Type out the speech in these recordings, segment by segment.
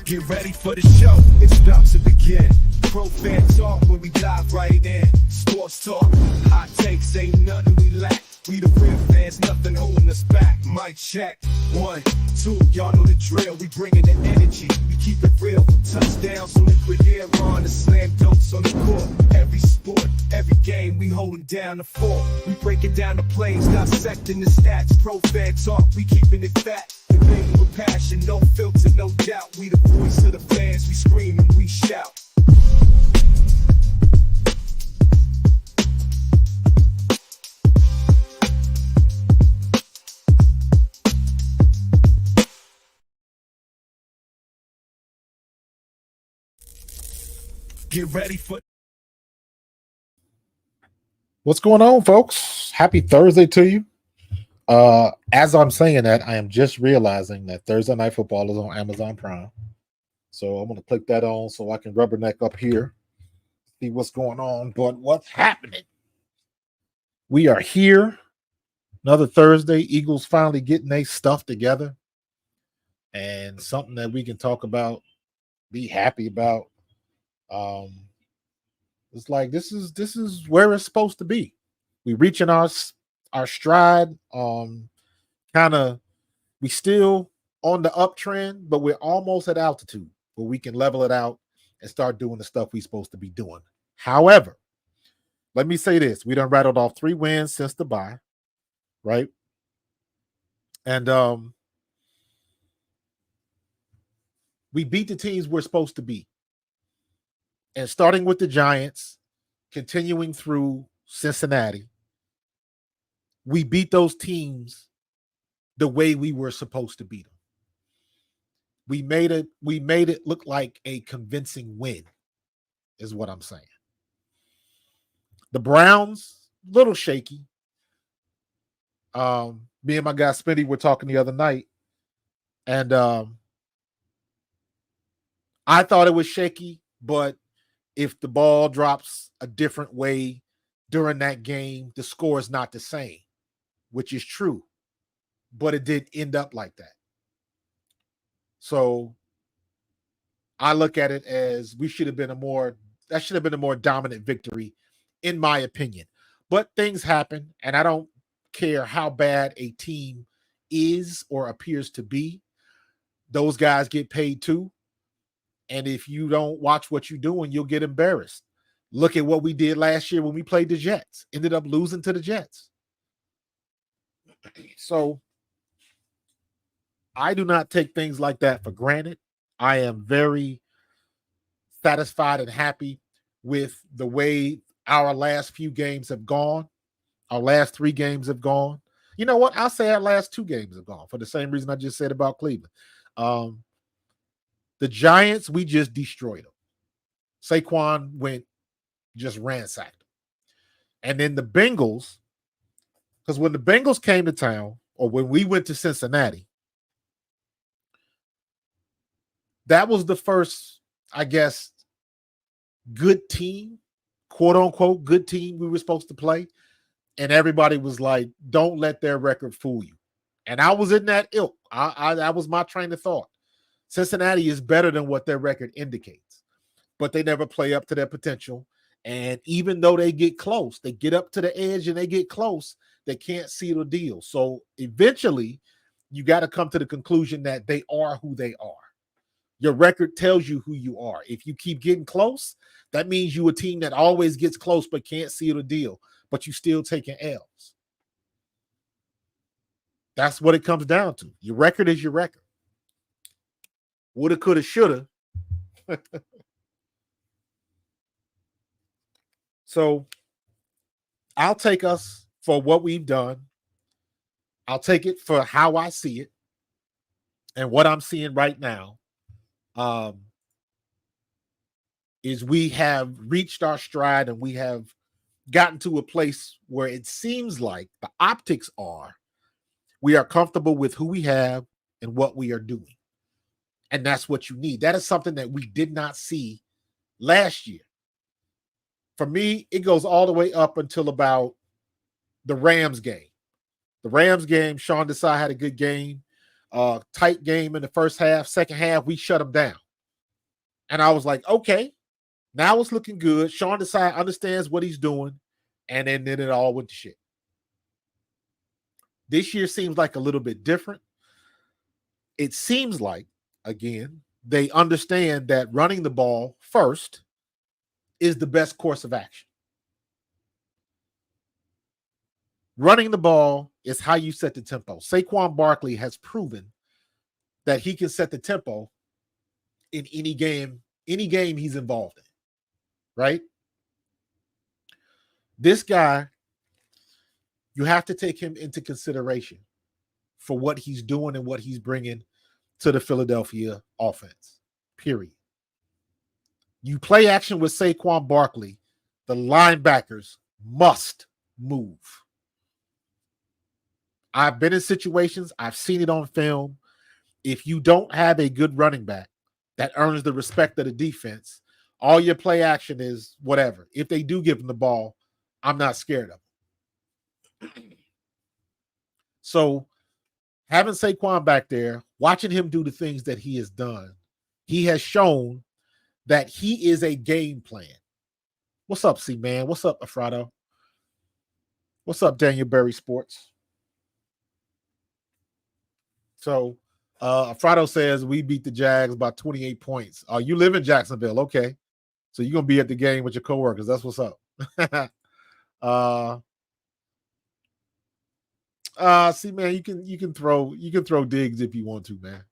Get ready for the show, it's about to begin. Pro fan talk when we dive right in. Sports talk, hot takes, ain't nothing we lack. We the real fans, nothing holding us back. Mic check, 1, 2, y'all know the drill. We bringing the energy, we keep it real. From touchdowns on liquid air on the slam dunks on the court. Every sport, every game, we holding down the fort. We breaking down the plays, dissecting the stats. Pro fan talk, we keeping it fat. Debating with passion, no filter, no doubt. We the voice of the fans, we scream and we shout. Get ready for. What's going on, folks? Happy Thursday to you. As I'm saying that, I am just realizing that Thursday Night Football is on Amazon Prime. So I'm going to click that on so I can rubberneck up here, see what's going on. But what's happening? We are here. Another Thursday. Eagles finally getting their stuff together. And something that we can talk about, be happy about. It's like this is where it's supposed to be. We reaching our stride. We still on the uptrend, but we're almost at altitude where we can level it out and start doing the stuff we're supposed to be doing. However, let me say this: we done rattled off 3 wins since the bye, right? And we beat the teams we're supposed to beat. And starting with the Giants, continuing through Cincinnati, we beat those teams the way we were supposed to beat them. We made it look like a convincing win, is what I'm saying. The Browns, little shaky. Me and my guy Smitty were talking the other night, and I thought it was shaky, but if the ball drops a different way during that game, the score is not the same, which is true. But it did end up like that. So I look at it as that should have been a more dominant victory, in my opinion. But things happen, and I don't care how bad a team is or appears to be. Those guys get paid too. And if you don't watch what you're doing, you'll get embarrassed. Look at what we did last year when we played the Jets. Ended up losing to the Jets. So I do not take things like that for granted. I am very satisfied and happy with the way our last few games have gone. Our last 3 games have gone. You know what? I'll say our last 2 games have gone for the same reason I just said about Cleveland. The Giants, we just destroyed them. Saquon just ransacked them. And then the Bengals, because when the Bengals came to town, or when we went to Cincinnati, that was the first, I guess, good team, quote unquote, good team we were supposed to play. And everybody was like, don't let their record fool you. And I was in that ilk. That was my train of thought. Cincinnati is better than what their record indicates, but they never play up to their potential. And even though they get close, they get up to the edge and they get close, they can't seal the deal. So eventually, you got to come to the conclusion that they are who they are. Your record tells you who you are. If you keep getting close, that means you're a team that always gets close but can't seal the deal, but you still taking L's. That's what it comes down to. Your record is your record. Woulda, coulda, shoulda. So I'll take us for what we've done. I'll take it for how I see it and what I'm seeing right now. Is we have reached our stride and we have gotten to a place where it seems like the optics are we are comfortable with who we have and what we are doing. And that's what you need. That is something that we did not see last year. For me, it goes all the way up until about the Rams game. The Rams game, Sean Desai had a good game, tight game in the first half. Second half, we shut them down. And I was like, okay, now it's looking good. Sean Desai understands what he's doing. And then it all went to shit. This year seems like a little bit different. It seems like, again, they understand that running the ball first is the best course of action. Running the ball is how you set the tempo. Saquon Barkley has proven that he can set the tempo in any game he's involved in, right? This guy, you have to take him into consideration for what he's doing and what he's bringing to the Philadelphia offense, period. You play action with Saquon Barkley, the linebackers must move. I've been in situations, I've seen it on film. If you don't have a good running back that earns the respect of the defense, all your play action is whatever. If they do give him the ball, I'm not scared of him. So having Saquon back there, watching him do the things that he has done, he has shown that he is a game plan. What's up, C-Man? What's up, Afrado? What's up, Daniel Berry Sports? So Afrado says we beat the Jags by 28 points. Oh, you live in Jacksonville. Okay. So you're going to be at the game with your coworkers. That's what's up. See, man, you can throw digs if you want to, man.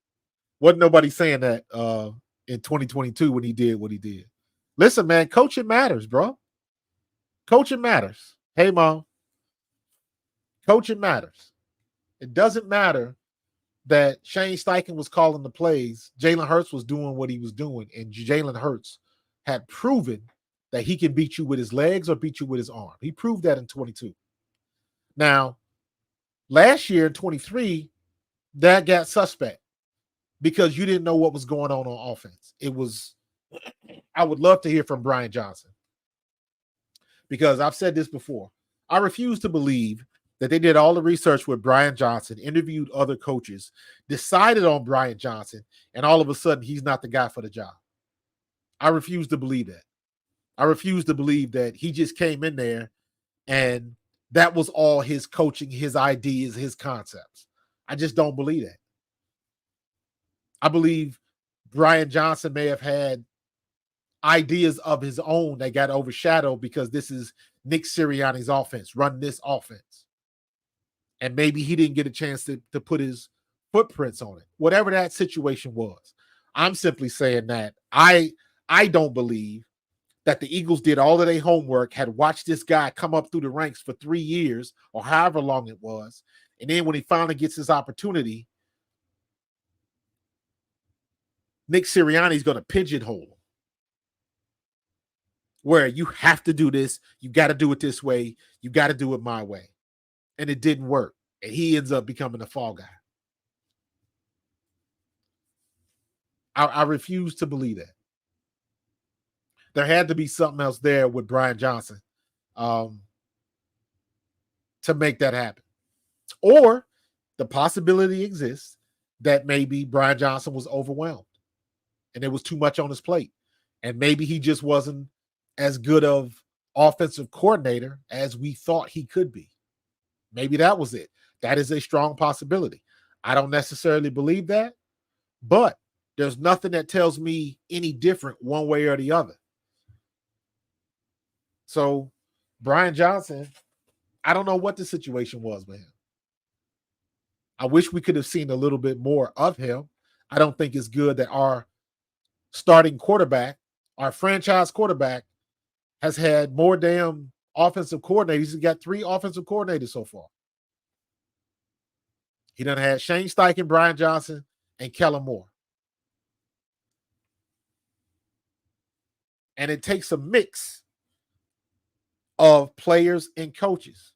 Wasn't nobody saying that in 2022 when he did what he did. Listen, man, coaching matters, bro. Coaching matters. Hey, Mom. Coaching matters. It doesn't matter that Shane Steichen was calling the plays. Jalen Hurts was doing what he was doing, and Jalen Hurts had proven that he can beat you with his legs or beat you with his arm. He proved that in 22. Now, last year in 23, that got suspect because you didn't know what was going on offense. It was, I would love to hear from Brian Johnson because I've said this before. I refuse to believe that they did all the research with Brian Johnson, interviewed other coaches, decided on Brian Johnson, and all of a sudden he's not the guy for the job. I refuse to believe that. I refuse to believe that he just came in there and that was all his coaching, his ideas, his concepts. I just don't believe that. I believe Brian Johnson may have had ideas of his own that got overshadowed because this is Nick Sirianni's offense, run this offense. And maybe he didn't get a chance to put his footprints on it, whatever that situation was. I'm simply saying that I don't believe that the Eagles did all of their homework, had watched this guy come up through the ranks for 3 years or however long it was. And then when he finally gets his opportunity, Nick Sirianni's going to pigeonhole him. where you have to do this. You got to do it this way. You got to do it my way. And it didn't work. And he ends up becoming a fall guy. I refuse to believe that. There had to be something else there with Brian Johnson to make that happen. Or the possibility exists that maybe Brian Johnson was overwhelmed and there was too much on his plate. And maybe he just wasn't as good of offensive coordinator as we thought he could be. Maybe that was it. That is a strong possibility. I don't necessarily believe that, but there's nothing that tells me any different one way or the other. So Brian Johnson, I don't know what the situation was with him. I wish we could have seen a little bit more of him. I don't think it's good that our starting quarterback, our franchise quarterback, has had more damn offensive coordinators. He's got 3 offensive coordinators so far. He done had Shane Steichen, Brian Johnson, and Kellen Moore. And it takes a mix of players and coaches.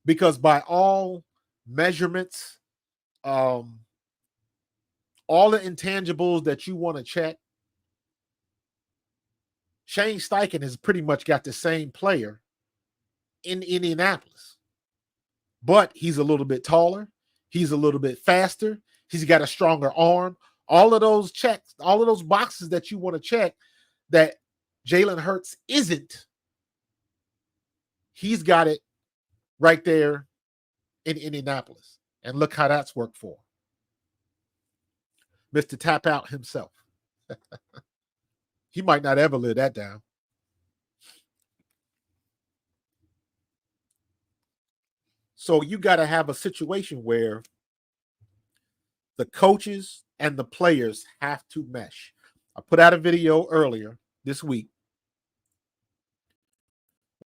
Because by all measurements, all the intangibles that you want to check, Shane Steichen has pretty much got the same player in Indianapolis. But he's a little bit taller. He's a little bit faster. He's got a stronger arm. All of those checks, all of those boxes that you want to check that Jalen Hurts isn't, he's got it right there in Indianapolis. And look how that's worked for Mr. Tap Out himself. He might not ever live that down. So you got to have a situation where the coaches and the players have to mesh. I put out a video earlier this week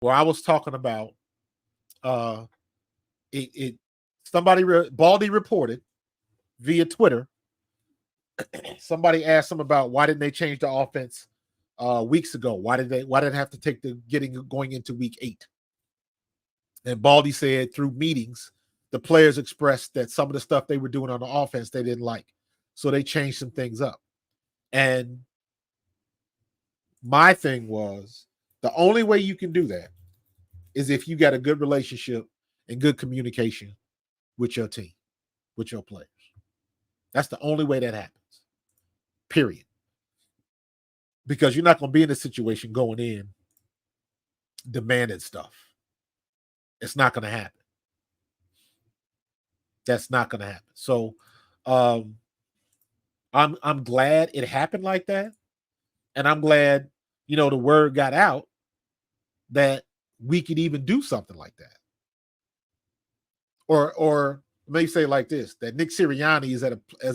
where I was talking about Baldy reported via Twitter. Somebody asked him about why didn't they change the offense weeks ago? Why did it have to take going into week 8? And Baldy said through meetings, the players expressed that some of the stuff they were doing on the offense they didn't like. So they changed some things up. And my thing was, the only way you can do that is if you got a good relationship and good communication with your team, with your players. That's the only way that happens. Period. Because you're not going to be in a situation going in demanding stuff. It's not going to happen. That's not going to happen. So I'm glad it happened like that. And I'm glad, the word got out that we could even do something like that. Or maybe say it like this, that Nick Sirianni is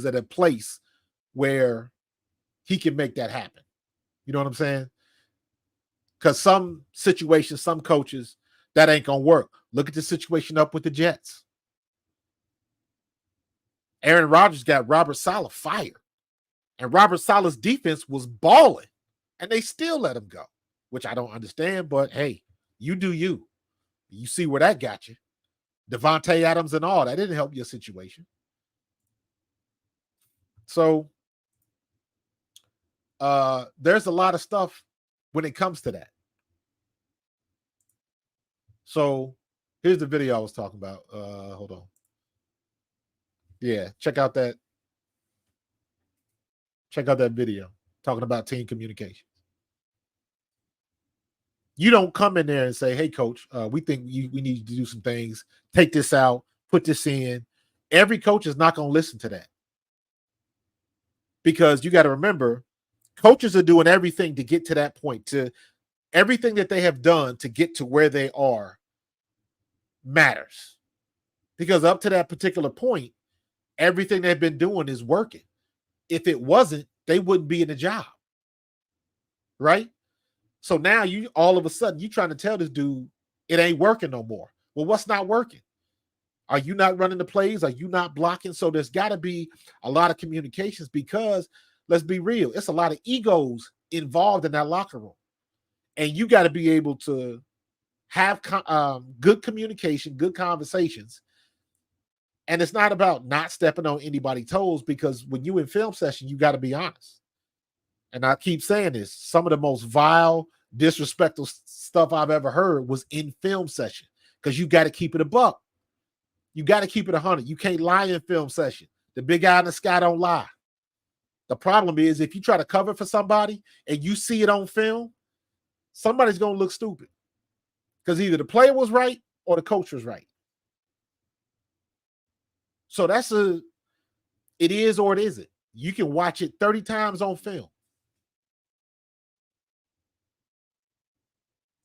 at a place where he can make that happen. You know what I'm saying? Because some situations, some coaches, that ain't going to work. Look at the situation up with the Jets. Aaron Rodgers got Robert Saleh fired. And Robert Saleh's defense was balling. And they still let him go, which I don't understand. But, hey, you do you. You see where that got you. Devontae Adams and all. That didn't help your situation. So, there's a lot of stuff when it comes to that. So here's the video I was talking about. Hold on. Yeah, check out that video talking about team communication. You don't come in there and say, hey, coach, we think we need to do some things. Take this out, put this in. Every coach is not going to listen to that. Because you got to remember, coaches are doing everything to get to that point, to everything that they have done to get to where they are matters. Because up to that particular point, everything they've been doing is working. If it wasn't, they wouldn't be in the job. Right? So now you all of a sudden you're trying to tell this dude it ain't working no more. Well, what's not working? Are you not running the plays? Are you not blocking? So there's got to be a lot of communications because let's be real, it's a lot of egos involved in that locker room. And you got to be able to have good communication, good conversations. And it's not about not stepping on anybody's toes, because when you in film session, you got to be honest. And I keep saying this, some of the most vile, disrespectful stuff I've ever heard was in film session, because you got to keep it a buck. You got to keep it 100. You can't lie in film session. The big guy in the sky don't lie. The problem is, if you try to cover for somebody and you see it on film, somebody's going to look stupid, because either the player was right or the coach was right. So it is or it isn't. You can watch it 30 times on film.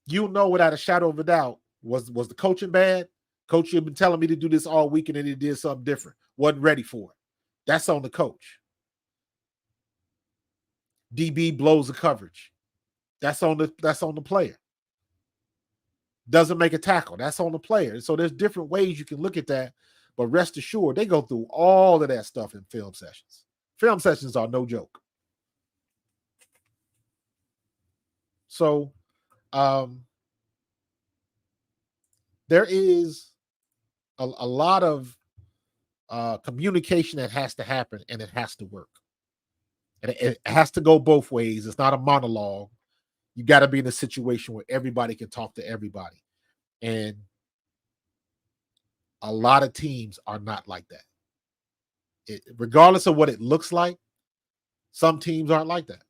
You'll know without a shadow of a doubt, was the coaching bad? Coach, you've been telling me to do this all week and then he did something different. Wasn't ready for it. That's on the coach. DB blows the coverage. That's on the player. Doesn't make a tackle. That's on the player. So there's different ways you can look at that, but rest assured, they go through all of that stuff in film sessions. Film sessions are no joke. So there is a lot of communication that has to happen, and it has to work. And it has to go both ways. It's not a monologue. You got to be in a situation where everybody can talk to everybody. And a lot of teams are not like that. Regardless of what it looks like, some teams aren't like that.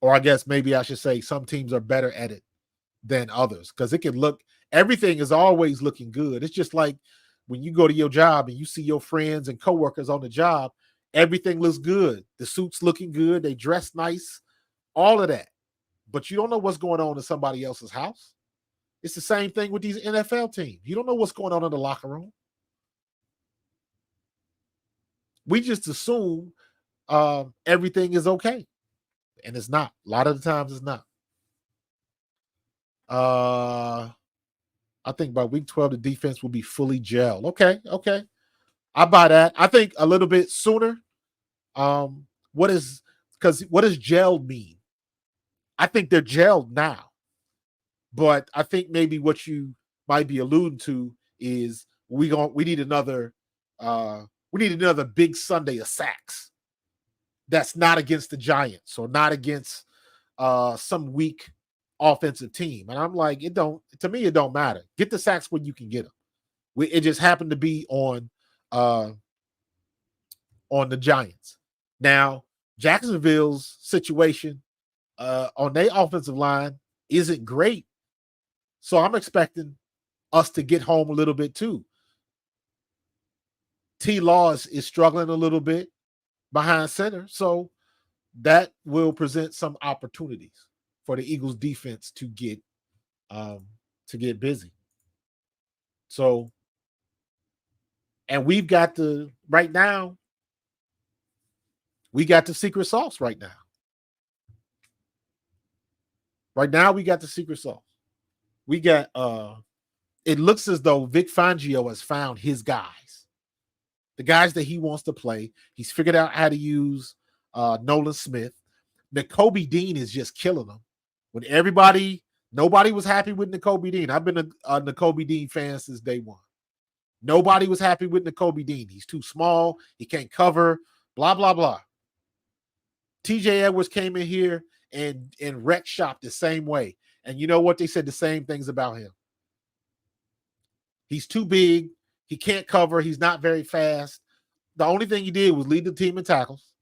Or I guess maybe I should say some teams are better at it than others, because it can look, everything is always looking good. It's just like when you go to your job and you see your friends and coworkers on the job, everything looks good. The suit's looking good. They dress nice, all of that. But you don't know what's going on in somebody else's house. It's the same thing with these NFL teams. You don't know what's going on in the locker room. We just assume everything is okay. And it's not. A lot of the times it's not. I think by week 12, the defense will be fully gelled. Okay. I buy that. I think a little bit sooner. What does gelled mean? I think they're gelled now. But I think maybe what you might be alluding to is we need another big Sunday of sacks. That's not against the Giants or not against some weak offensive team. And I'm like, to me, it don't matter. Get the sacks when you can get them. It just happened to be on the Giants. Now, Jacksonville's situation on their offensive line isn't great. So I'm expecting us to get home a little bit too. T-Law is struggling a little bit behind center. So that will present some opportunities for the Eagles defense to get busy. So, and we got the secret sauce right now. Right now, we got the secret sauce. We got it looks as though Vic Fangio has found his guys. The guys that he wants to play. He's figured out how to use Nolan Smith. Nakobe Dean is just killing them. When nobody was happy with Nakobe Dean. I've been a Nakobe Dean fan since day one. Nobody was happy with Nakobe Dean. He's too small. He can't cover, blah, blah, blah. TJ Edwards came in here and wrecked shop the same way. And you know what? They said the same things about him. He's too big. He can't cover. He's not very fast. The only thing he did was lead the team in tackles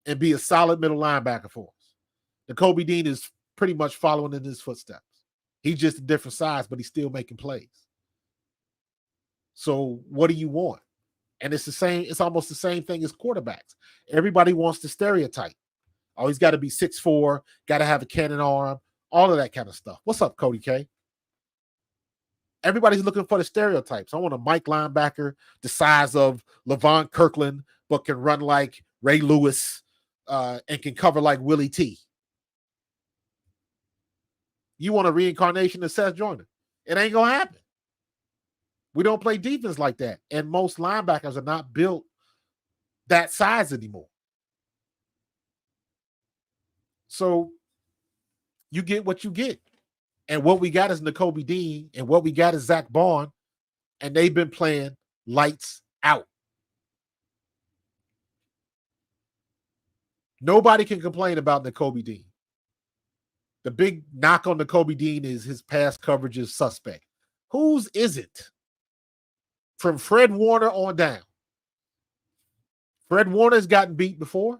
and be a solid middle linebacker for us. Nakobe Dean is pretty much following in his footsteps. He's just a different size, but he's still making plays. So what do you want? And it's almost the same thing as quarterbacks. Everybody wants the stereotype. Oh, he's got to be 6'4", got to have a cannon arm, all of that kind of stuff. What's up, Cody K? Everybody's looking for the stereotypes. I want a Mike linebacker the size of Levon Kirkland, but can run like Ray Lewis and can cover like Willie T. You want a reincarnation of Seth Joyner. It ain't going to happen. We don't play defense like that. And most linebackers are not built that size anymore. So you get what you get. And what we got is Nakobe Dean, and what we got is Zach Bond, and they've been playing lights out. Nobody can complain about Nakobe Dean. The big knock on Nakobe Dean is his pass coverage is suspect. Whose is it? From Fred Warner on down. Fred Warner's gotten beat before,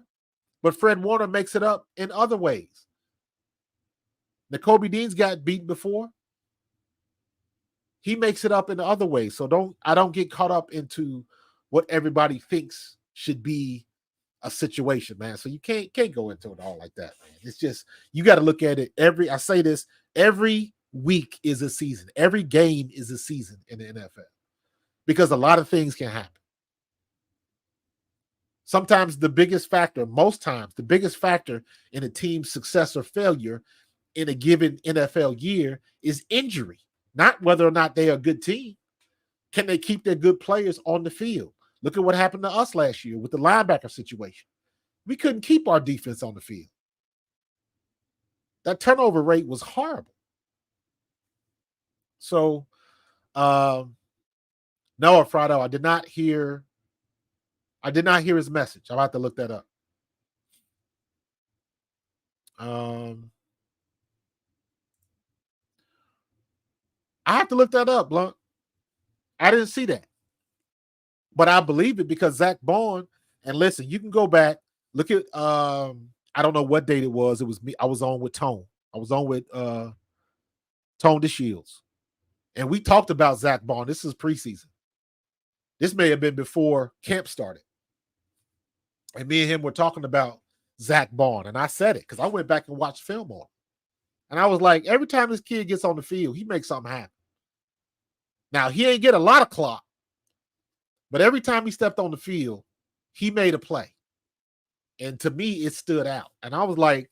but Fred Warner makes it up in other ways. Nakobe Dean's got beat before. He makes it up in other ways. So I don't get caught up into what everybody thinks should be a situation, man. So you can't go into it all like that, man. It's just, you got to look at it every week is a season. Every game is a season in the NFL because a lot of things can happen. Sometimes most times, the biggest factor in a team's success or failure in a given NFL year is injury, not whether or not they are a good team. Can they keep their good players on the field? Look at what happened to us last year with the linebacker situation. We couldn't keep our defense on the field. That turnover rate was horrible. So, Noah Frado, I did not hear his message. I'll have to look that up. I have to look that up, Blunt. I didn't see that. But I believe it because Zach Bond, and listen, you can go back, look at I don't know what date it was. It was me. I was on with Tone. I was on with Tone DeShields. And we talked about Zach Bond. This is preseason. This may have been before camp started. And me and him were talking about Zach Bond. And I said it because I went back and watched film on him. And I was like, every time this kid gets on the field, he makes something happen. Now, he ain't get a lot of clock, but every time he stepped on the field, he made a play. And to me, it stood out. And I was like,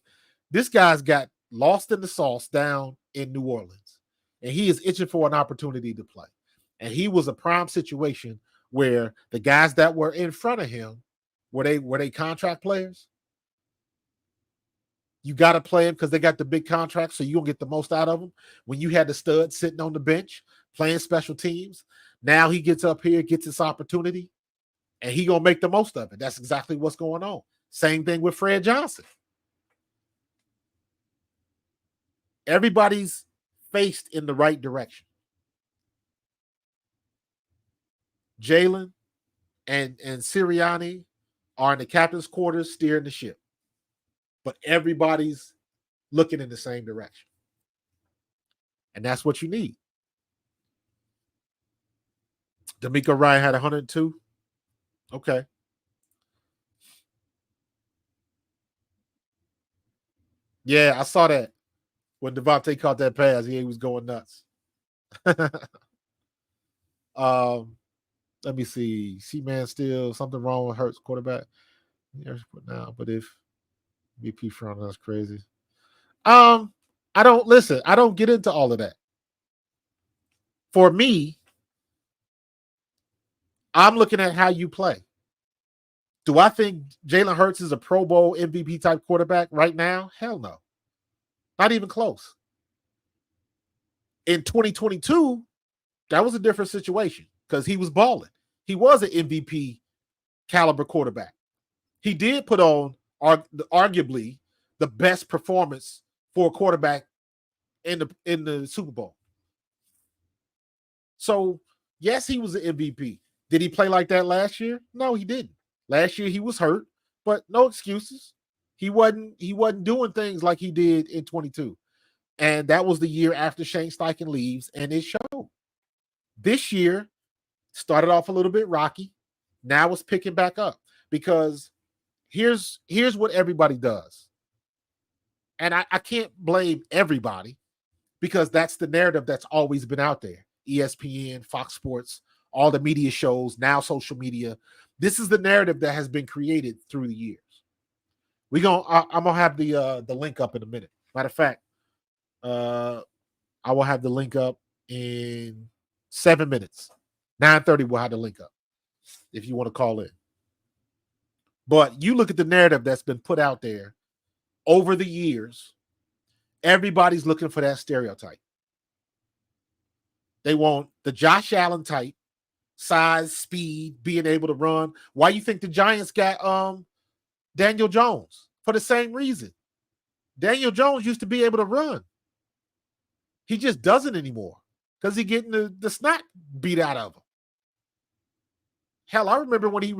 this guy's got lost in the sauce down in New Orleans. And he is itching for an opportunity to play. And he was a prime situation where the guys that were in front of him, were they contract players? You got to play them because they got the big contract, so you're going to get the most out of them. When you had the stud sitting on the bench, playing special teams, now he gets up here, gets this opportunity, and he going to make the most of it. That's exactly what's going on. Same thing with Fred Johnson. Everybody's faced in the right direction. Jalen and Sirianni are in the captain's quarters steering the ship. But everybody's looking in the same direction. And that's what you need. D'Amico Ryan had 102. Okay. Yeah, I saw that. When Devontae caught that pass, he was going nuts. Let me see. C-Man still something wrong with Hurts quarterback. Now, but if BP front, that's crazy. I don't get into all of that. For me, I'm looking at how you play. Do I think Jalen Hurts is a Pro Bowl MVP type quarterback right now? Hell no. Not even close. In 2022, that was a different situation because he was balling. He was an MVP caliber quarterback. He did put on arguably the best performance for a quarterback in the Super Bowl. So, yes, he was an MVP. Did he play like that last year? No, he didn't. Last year he was hurt, but no excuses. He wasn't doing things like he did in 22. And that was the year after Shane Steichen leaves, and it showed. This year started off a little bit rocky. Now it's picking back up because here's what everybody does. And I can't blame everybody because that's the narrative that's always been out there. ESPN, Fox Sports, all the media shows, now social media. This is the narrative that has been created through the years. I'm gonna have the link up in a minute. Matter of fact, I will have the link up in 7 minutes. 9:30 we'll have the link up if you want to call in. But you look at the narrative that's been put out there over the years, Everybody's looking for that stereotype. They want the Josh Allen type, size, speed, being able to run. Why you think the Giants got Daniel Jones? For the same reason. Daniel Jones used to be able to run. He just doesn't anymore because he's getting the snot beat out of him. Hell, I remember when he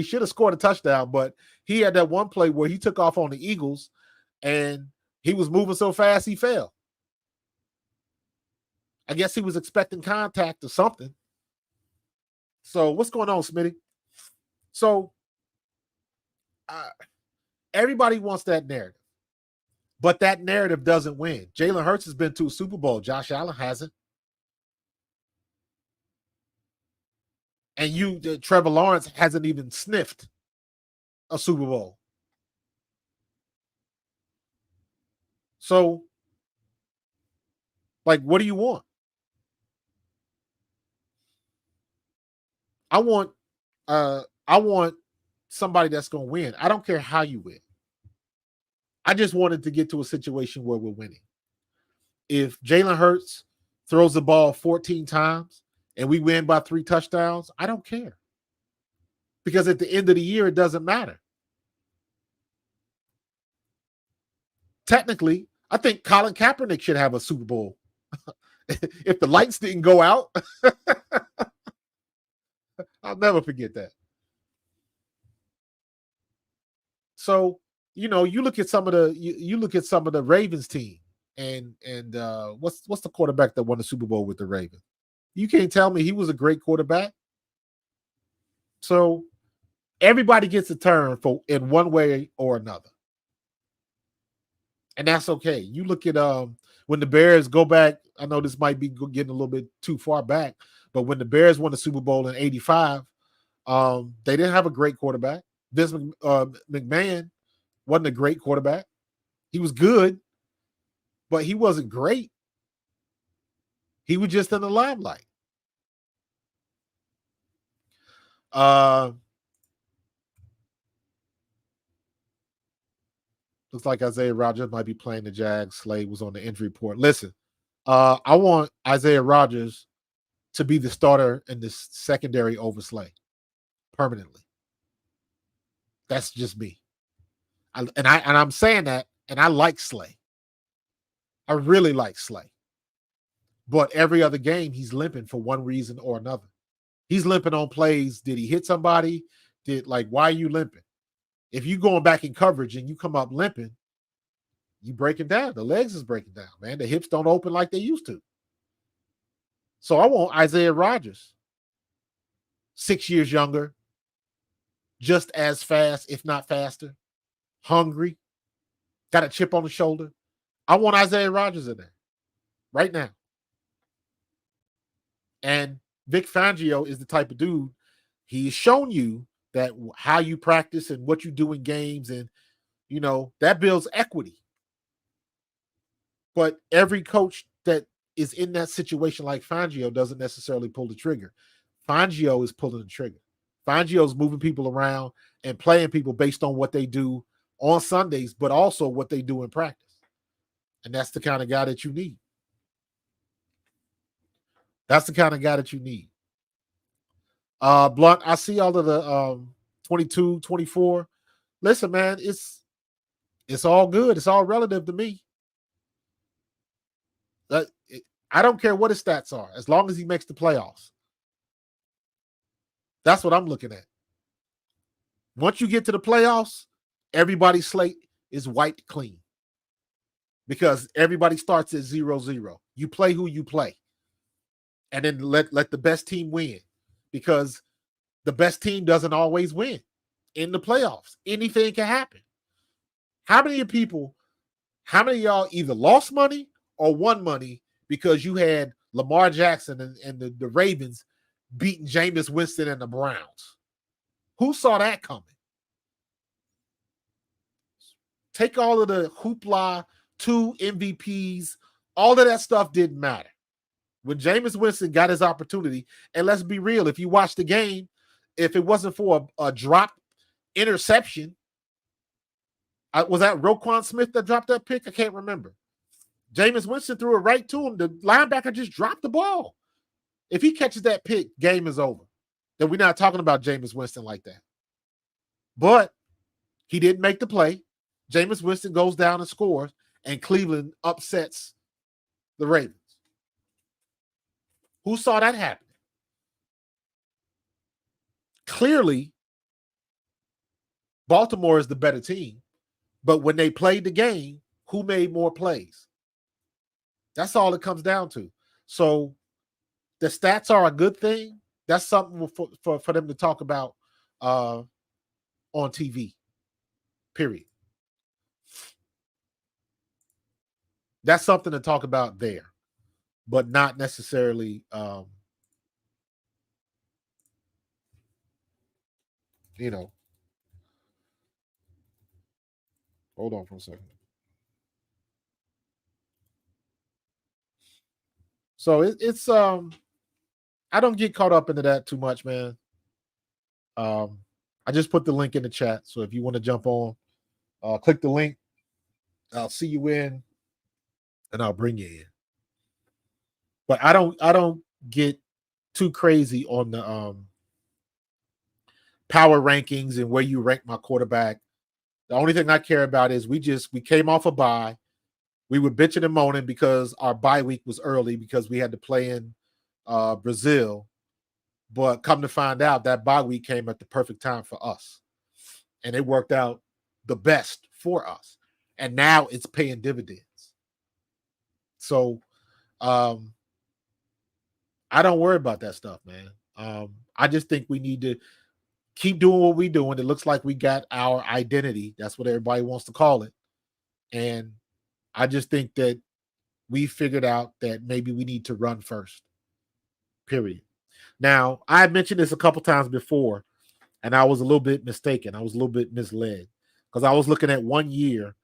should have scored a touchdown, but he had that one play where he took off on the Eagles and he was moving so fast he fell. I guess he was expecting contact or something. So what's going on, Smitty? So everybody wants that narrative, but that narrative doesn't win. Jalen Hurts has been to a Super Bowl. Josh Allen hasn't. And Trevor Lawrence hasn't even sniffed a Super Bowl. So, like, what do you want? I want somebody that's going to win. I don't care how you win. I just wanted to get to a situation where we're winning. If Jalen Hurts throws the ball 14 times and we win by 3 touchdowns, I don't care. Because at the end of the year, it doesn't matter. Technically, I think Colin Kaepernick should have a Super Bowl. If the lights didn't go out, I'll never forget that. So, you look at some of the Ravens team and what's the quarterback that won the Super Bowl with the Ravens? You can't tell me he was a great quarterback. So everybody gets a turn in one way or another. And that's okay. You look at when the Bears go back, I know this might be getting a little bit too far back, but when the Bears won the Super Bowl in 85, they didn't have a great quarterback. Vince McMahon wasn't a great quarterback. He was good, but he wasn't great. He was just in the limelight. Looks like Isaiah Rodgers might be playing the Jags. Slade was on the injury report. Listen, I want Isaiah Rodgers to be the starter in this secondary over Slade permanently. That's just me. I'm saying that, and I like Slay. I really like Slay. But every other game, he's limping for one reason or another. He's limping on plays. Did he hit somebody? Why are you limping? If you going back in coverage and you come up limping, you breaking down. The legs is breaking down, man. The hips don't open like they used to. So I want Isaiah Rodgers, 6 years younger, just as fast, if not faster, hungry, got a chip on the shoulder. I want Isaiah Rodgers in there right now. And Vic Fangio is the type of dude, he's shown you that how you practice and what you do in games, and that builds equity. But every coach that is in that situation like Fangio doesn't necessarily pull the trigger. Fangio is pulling the trigger. Fangio is moving people around and playing people based on what they do on Sundays, but also what they do in practice. And that's the kind of guy that you need. That's the kind of guy that you need. Blunt, I see all of the 22, 24. Listen, man, it's all good. It's all relative to me. I don't care what his stats are, as long as he makes the playoffs. That's what I'm looking at. Once you get to the playoffs, everybody's slate is wiped clean. Because everybody starts at 0-0. You play who you play. And then let the best team win. Because the best team doesn't always win in the playoffs. Anything can happen. How many of y'all either lost money or won money because you had Lamar Jackson and the Ravens beating Jameis Winston and the Browns? Who saw that coming? Take all of the hoopla, 2 MVPs, all of that stuff didn't matter. When Jameis Winston got his opportunity, and let's be real, if you watch the game, if it wasn't for a drop interception, Was that Roquan Smith that dropped that pick? I can't remember. Jameis Winston threw it right to him. The linebacker just dropped the ball. If he catches that pick, game is over. Then we're not talking about Jameis Winston like that. But he didn't make the play. Jameis Winston goes down and scores, and Cleveland upsets the Ravens. Who saw that happen? Clearly, Baltimore is the better team. But when they played the game, who made more plays? That's all it comes down to. So the stats are a good thing. That's something for them to talk about on TV, period. That's something to talk about there, but not necessarily, hold on for a second. So it's I don't get caught up into that too much, man. I just put the link in the chat. So if you want to jump on, click the link. I'll see you in, and I'll bring you in. But I don't get too crazy on the power rankings and where you rank my quarterback. The only thing I care about is we came off a bye. We were bitching and moaning because our bye week was early because we had to play in Brazil. But come to find out, that bye week came at the perfect time for us. And it worked out the best for us. And now it's paying dividends. So I don't worry about that stuff, man. I just think we need to keep doing what we're doing. It looks like we got our identity. That's what everybody wants to call it. And I just think that we figured out that maybe we need to run first, period. Now, I mentioned this a couple times before, and I was a little bit mistaken. I was a little bit misled because I was looking at 1 year,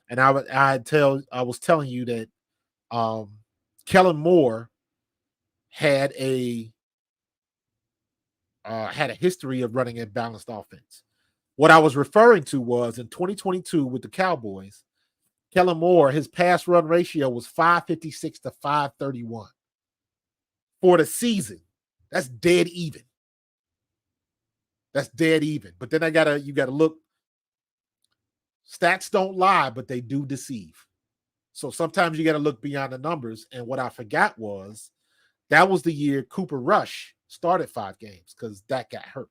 and I was telling you that Kellen Moore had a history of running a balanced offense. What I was referring to was in 2022 with the Cowboys, Kellen Moore, his pass run ratio was 556 to 531 for the season. That's dead even. That's dead even. But then you gotta look. Stats don't lie, but they do deceive. So sometimes you got to look beyond the numbers. And what I forgot was that was the year Cooper Rush started 5 games because that got hurt.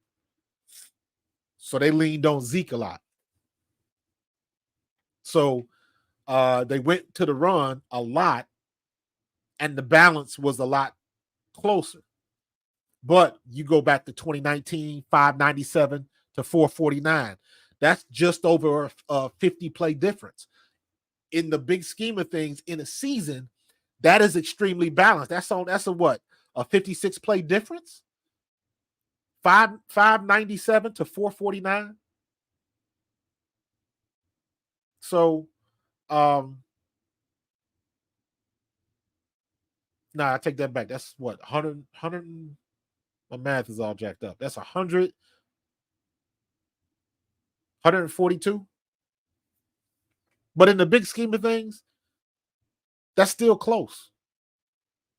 So they leaned on Zeke a lot. So they went to the run a lot, and the balance was a lot closer. But you go back to 2019, 597 to 449. That's just over a 50-play difference. In the big scheme of things, in a season, that is extremely balanced. That's a what? A 56-play difference? 597 to 449. So, I take that back. That's what, 100, my math is all jacked up. That's 100, 142. But in the big scheme of things, that's still close.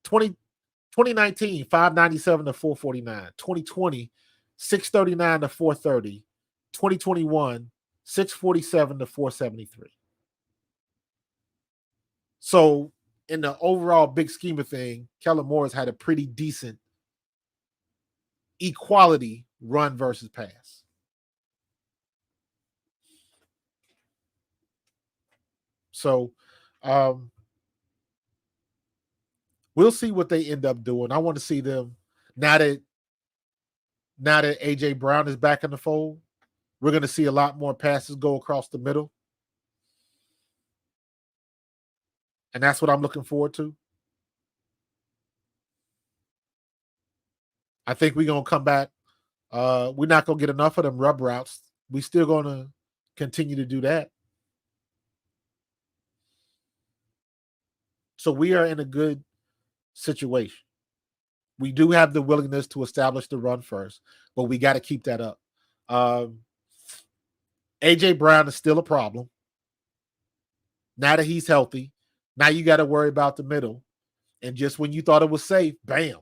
2019, 597 to 449. 2020, 639 to 430. 2021, 647 to 473. So in the overall big scheme of things, Kellen Moore has had a pretty decent equality run versus pass. So we'll see what they end up doing. I want to see them now that AJ Brown is back in the fold. We're going to see a lot more passes go across the middle. And that's what I'm looking forward to. I think we're going to come back. We're not going to get enough of them rub routes. We're still going to continue to do that. So we are in a good situation. We do have the willingness to establish the run first, but we got to keep that up. AJ Brown is still a problem. Now that he's healthy, now you got to worry about the middle. And just when you thought it was safe, bam,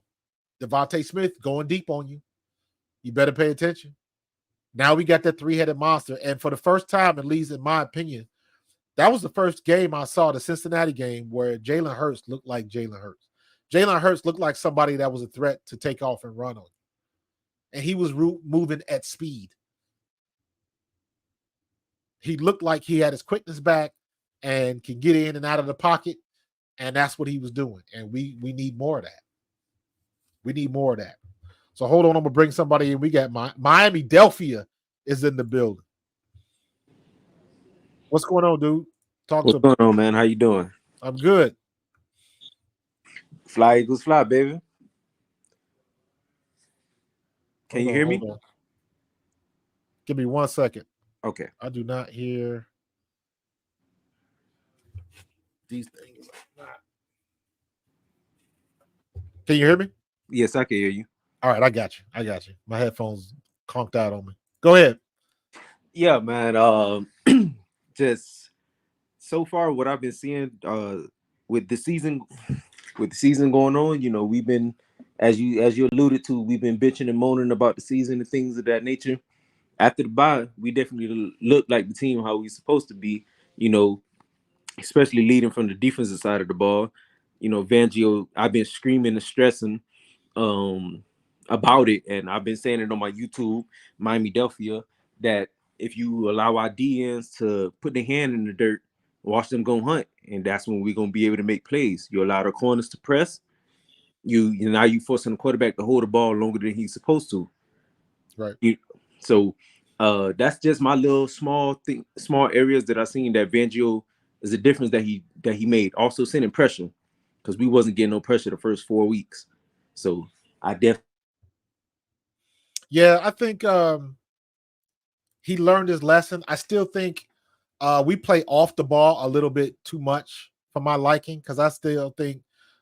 Devontae Smith going deep on you. You better pay attention. Now we got that three-headed monster. And for the first time, at least in my opinion, that was the first game I saw, the Cincinnati game, where Jalen Hurts looked like Jalen Hurts. Jalen Hurts looked like somebody that was a threat to take off and run on you. And he was moving at speed. He looked like he had his quickness back and can get in and out of the pocket. And that's what he was doing. And we need more of that. We need more of that. So hold on, I'm gonna bring somebody in. We got Miami Delphia is in the building. What's going on, dude? What's going on, man? How you doing? I'm good. Fly Eagles fly, baby. Can you hear me? Give me 1 second. Okay. I do not hear these things. Can you hear me? Yes, I can hear you. All right, I got you. My headphones conked out on me. Go ahead. Yeah, man. Just so far, what I've been seeing with the season going on, you know, we've been, as you alluded to, we've been bitching and moaning about the season and things of that nature. After the bye, we definitely look like the team how we supposed to be, you know, especially leading from the defensive side of the ball. You know, Fangio, I've been screaming and stressing about it, and I've been saying it on my YouTube, Miami Delphia, that if you allow our DNs to put their hand in the dirt, watch them go hunt, and that's when we're gonna be able to make plays. You allow the corners to press, now you forcing the quarterback to hold the ball longer than he's supposed to. Right. So that's just my little small areas that I seen that Fangio is a difference that he made. Also sending pressure, because we wasn't getting no pressure the first 4 weeks. So I definitely. Yeah, I think he learned his lesson. I still think we play off the ball a little bit too much for my liking, because I still think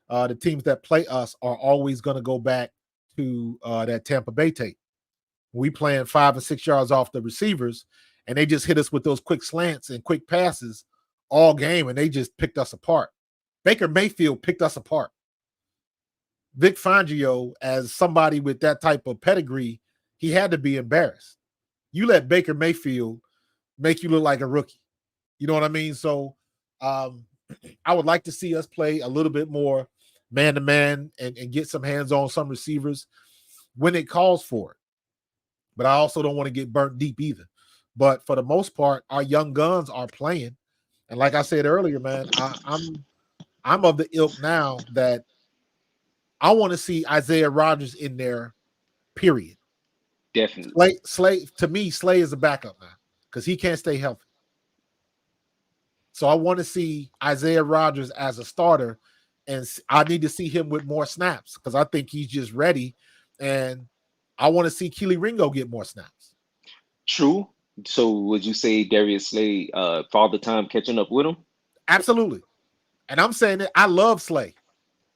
the teams that play us are always going to go back to that Tampa Bay tape. We playing 5 or 6 yards off the receivers, and they just hit us with those quick slants and quick passes all game, and they just picked us apart. Baker Mayfield picked us apart. Vic Fangio, as somebody with that type of pedigree, he had to be embarrassed. You let Baker Mayfield make you look like a rookie. You know what I mean? So I would like to see us play a little bit more man-to-man and get some hands on some receivers when it calls for it. But I also don't want to get burnt deep either. But for the most part, our young guns are playing. And like I said earlier, man, I'm of the ilk now that I want to see Isaiah Rodgers in there, period. Definitely. Slay to me, Slay is a backup now because he can't stay healthy. So I want to see Isaiah Rodgers as a starter, and I need to see him with more snaps because I think he's just ready, and I want to see Keely Ringo get more snaps. True. So would you say Darius Slay father time catching up with him? Absolutely. And I'm saying that I love Slay.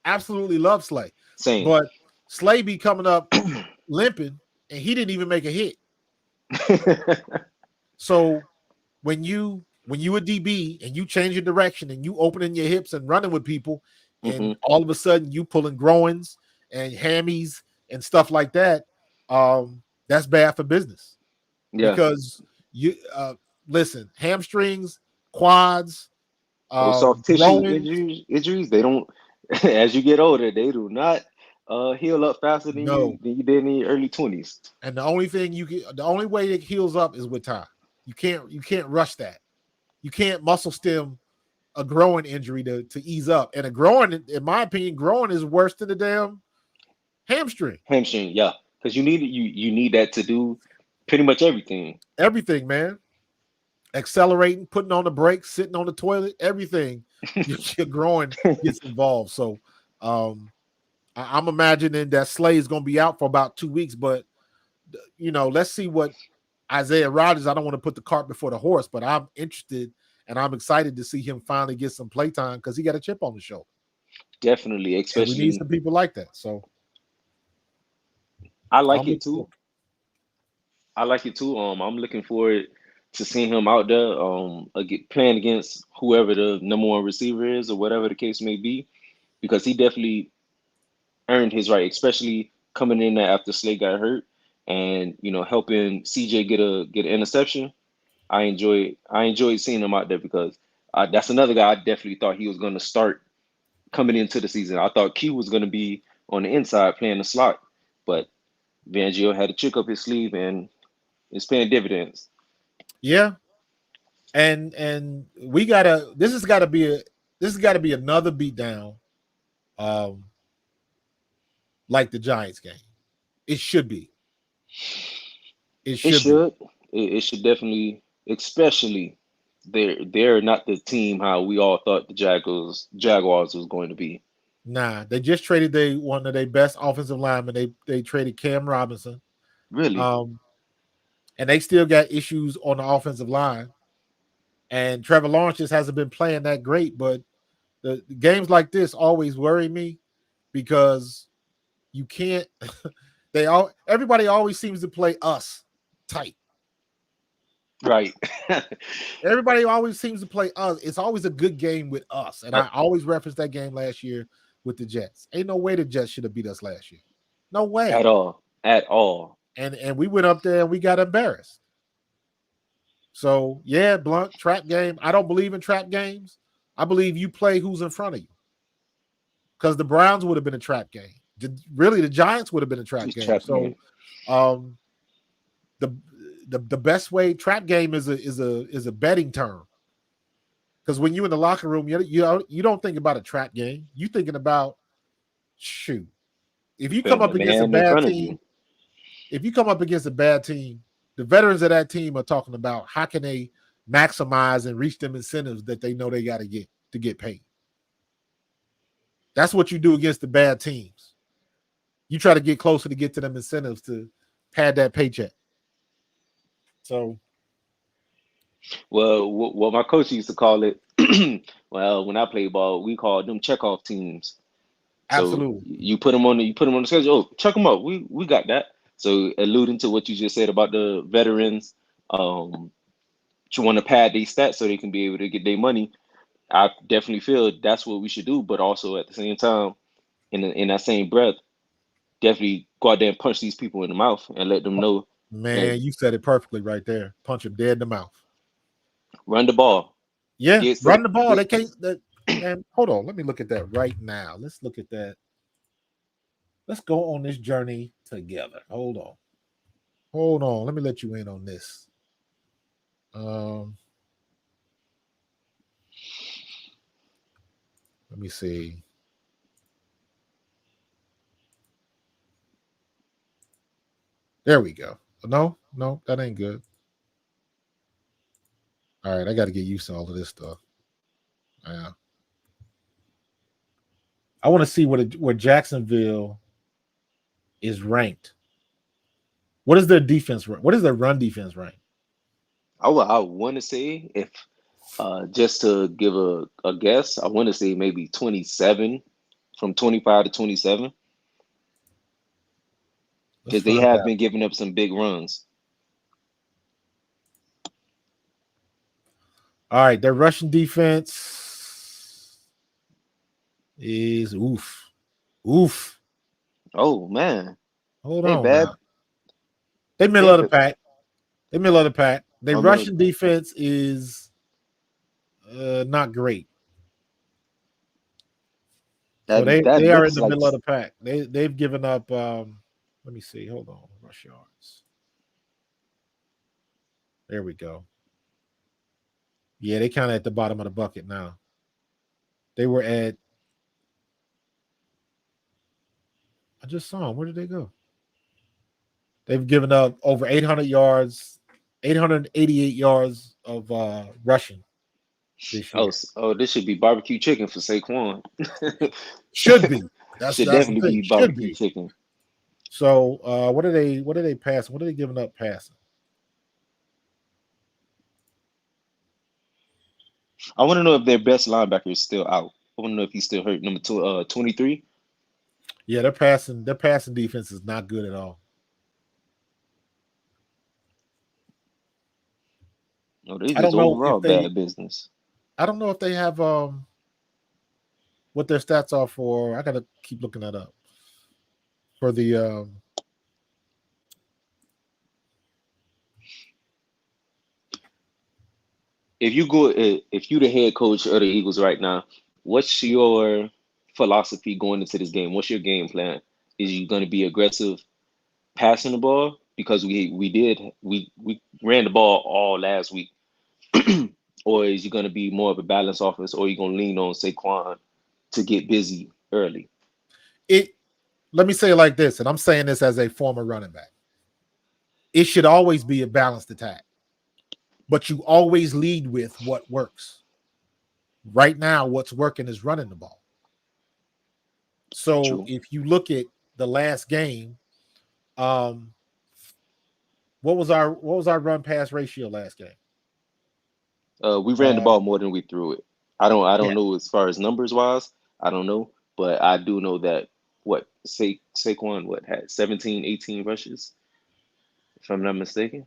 Absolutely love Slay. Same. But Slay be coming up limping, and he didn't even make a hit. So when you a DB and you change your direction and you opening your hips and running with people, and all of a sudden you pulling groins and hammies and stuff like that, that's bad for business. Yeah. Because you listen, hamstrings, quads, those soft tissue injuries, they don't, as you get older, they do not heal up faster than you did in your early 20s. And the only way it heals up is with time. You can't rush that. You can't muscle stem a growing injury to ease up. And a growing, in my opinion, growing is worse than the damn hamstring. Yeah, because you need that to do pretty much everything. Everything, man. Accelerating, putting on the brakes, sitting on the toilet, everything. Your growing gets involved. So I'm imagining that Slay is going to be out for about 2 weeks. But let's see what Isaiah Rodgers. I don't want to put the cart before the horse, but I'm interested and I'm excited to see him finally get some playtime because he got a chip on the shoulder. Definitely, especially and we need some people like that. So I like it too. I'm looking forward to see him out there playing against whoever the number one receiver is or whatever the case may be, because he definitely earned his right, especially coming in there after Slay got hurt and helping CJ get an interception. I enjoyed seeing him out there because that's another guy I definitely thought he was going to start coming into the season. I thought Q was going to be on the inside playing the slot, but Van Gio had a trick up his sleeve and it's paying dividends. Yeah, and this has got to be another beatdown, like the Giants game. It should be. It should. It should definitely, especially they're not the team how we all thought the Jaguars was going to be. Nah, they just traded one of their best offensive linemen. They traded Cam Robinson. Really? And they still got issues on the offensive line. And Trevor Lawrence just hasn't been playing that great. But the games like this always worry me because you can't. Everybody always seems to play us tight. Right. Everybody always seems to play us. It's always a good game with us. And I always reference that game last year with the Jets. Ain't no way the Jets should have beat us last year. No way. At all. And we went up there and we got embarrassed. So, yeah, Blunt, trap game. I don't believe in trap games. I believe you play who's in front of you. Because the Browns would have been a trap game. Really, the Giants would have been a trap game. So, the best way trap game is a betting term. Because when you're in the locker room, you don't think about a trap game. You're thinking about shoot. If you come up against a bad team, the veterans of that team are talking about how can they maximize and reach them incentives that they know they got to get paid. That's what you do against the bad teams. You try to get closer to get to them incentives to pad that paycheck. So, well, what my coach used to call it, well, when I played ball, we called them checkoff teams. Absolutely. So you put them on the schedule. Oh, check them out. We got that. So alluding to what you just said about the veterans, you want to pad these stats so they can be able to get their money. I definitely feel that's what we should do, but also at the same time, in that same breath, definitely go out there and punch these people in the mouth and let them know. Man, you said it perfectly right there. Punch them dead in the mouth. Run the ball. Yeah, run the ball. They can't. And hold on, let me look at that right now. Let's look at that. Let's go on this journey together. Hold on. Let me let you in on this. Let me see. There we go. No, that ain't good. All right, I got to get used to all of this stuff. Yeah. I want to see where Jacksonville is ranked. What is their defense rank? What is their run defense rank? I want to say, if just to give a guess, I want to say maybe 27, from 25 to 27. Because they have been giving up some big runs. All right, their rushing defense is oof. Oh man, hold on. Bad. They middle of the pack. Their rushing defense is not great. So they are in the middle of the pack. They've given up. Let me see. Hold on. Rush yards. There we go. Yeah, they kind of at the bottom of the bucket now. They were at. I just saw them. Where did they go? They've given up over 800 yards, 888 yards of rushing this year. Oh, this should be barbecue chicken for Saquon. Should be. Should definitely be barbecue chicken. So, what are they passing? What are they giving up passing? I want to know if their best linebacker is still out. I want to know if he's still hurt. Number 23. Yeah, their passing defense is not good at all. No, they I just don't know if overall they. bad business. I don't know if they have what their stats are for. I gotta keep looking that up for the. If you the head coach of the Eagles right now, what's your philosophy going into this game? What's your game plan? Is you going to be aggressive passing the ball because we ran the ball all last week, or is you going to be more of a balanced offense, or you going to lean on Saquon to get busy early? Let me say it like this, and I'm saying this as a former running back. It should always be a balanced attack, but you always lead with what works. Right now, what's working is running the ball. So True. if you look at the last game, what was our run pass ratio last game? We ran the ball more than we threw it. I don't Yeah. know as far as numbers wise. I don't know, but I do know that Saquon had 17, 18 rushes, if I'm not mistaken.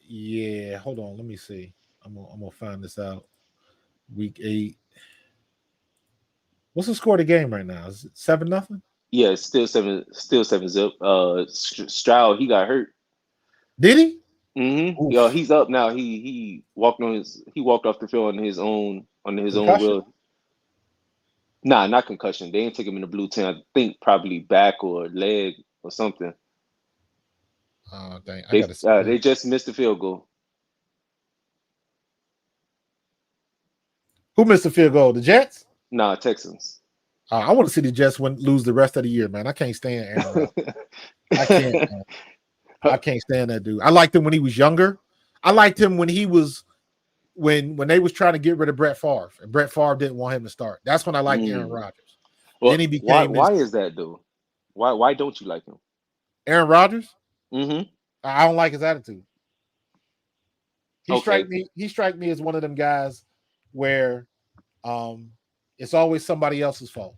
Yeah, hold on. Let me see. I'm gonna find this out. Week 8. What's the score of the game right now? Is it 7-0? Yeah, it's still 7-zip. Stroud, he got hurt. Did he? Yeah, Oof. he's up now. He walked off the field on his own Concussion? will. Nah, not concussion. They didn't take him in the blue tent. I think probably back or leg or something. Oh dang! I gotta see They that. just missed the field goal. Who missed the field goal? The Jets? Nah, Texans. I want to see the Jets lose the rest of the year, man. I can't stand Aaron Rodgers. I can't. Man. I can't stand that dude. I liked him when he was younger. I liked him when he was when they was trying to get rid of Brett Favre, and Brett Favre didn't want him to start. That's when I liked Aaron Rodgers. Well, Then he became why is that though? Why don't you like him? Aaron Rodgers. Mm-hmm. I don't like his attitude. He Okay. strike me as one of them guys where it's always somebody else's fault.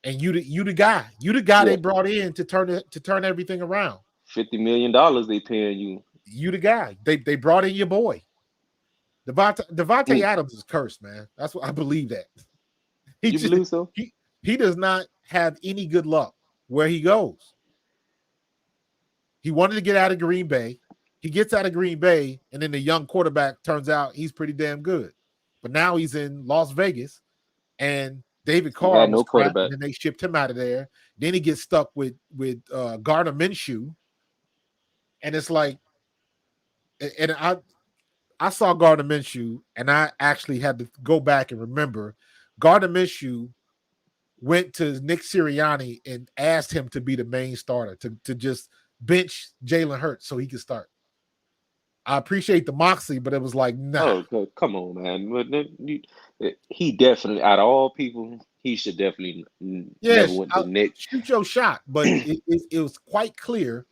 And you the guy. You the guy Yeah. they brought in to turn everything around. $50 million they paying you. You the guy. They brought in your boy. Devontae Adams is cursed, man. That's what I believe that. You believe so? He does not have any good luck where he goes. He wanted to get out of Green Bay. He gets out of Green Bay, and then the young quarterback turns out he's pretty damn good. But now he's in Las Vegas, and David Carr had no was crap, quarterback. and then they shipped him out of there. Then he gets stuck with Gardner-Minshew, and it's like, and I saw Gardner-Minshew, and I actually had to go back and remember Gardner-Minshew went to Nick Sirianni and asked him to be the main starter, to just bench Jalen Hurts so he could start. I appreciate the moxie, but it was like, nah. Oh, come on, man. He definitely, out of all people, he should definitely never went to Nick. Shoot your shot, but it was quite clear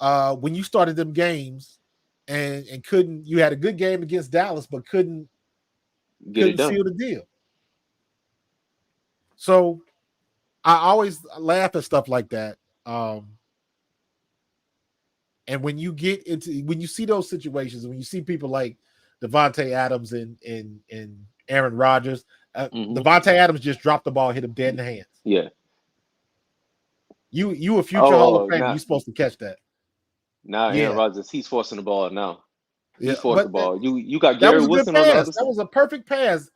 when you started them games and couldn't. You had a good game against Dallas, but couldn't seal the deal. So I always laugh at stuff like that. And when you see those situations, when you see people like Devontae Adams and Aaron Rodgers, Devontae Adams just dropped the ball, hit him dead in the hands. Yeah. You a future Hall of Famer, you're supposed to catch that. Now Aaron Rodgers, he's forcing the ball now. He's forcing the ball. You got Gary Wilson on the other side. That was a perfect pass.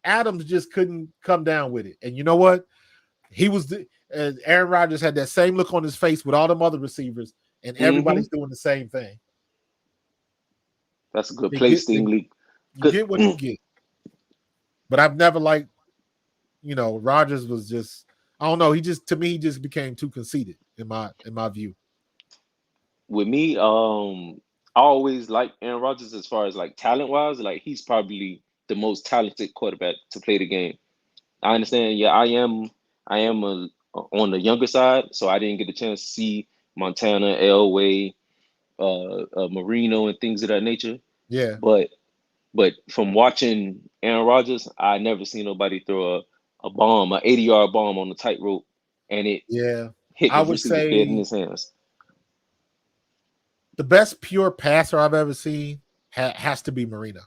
Adams just couldn't come down with it. And you know what? Aaron Rodgers had that same look on his face with all them other receivers, and everybody's doing the same thing. That's a good place, Sting League. You get what you get. But I've never liked, Rodgers was just, I don't know. He just became too conceited in my view. With me, I always like Aaron Rodgers as far as like talent wise. Like he's probably the most talented quarterback to play the game. I understand. Yeah, I am on the younger side, so I didn't get a chance to see Montana, Elway, Marino, and things of that nature. Yeah. But from watching Aaron Rodgers, I never seen nobody throw a bomb, an 80-yard bomb on the tightrope, and it hit the receiver dead in his hands. the best pure passer I've ever seen has to be Marino.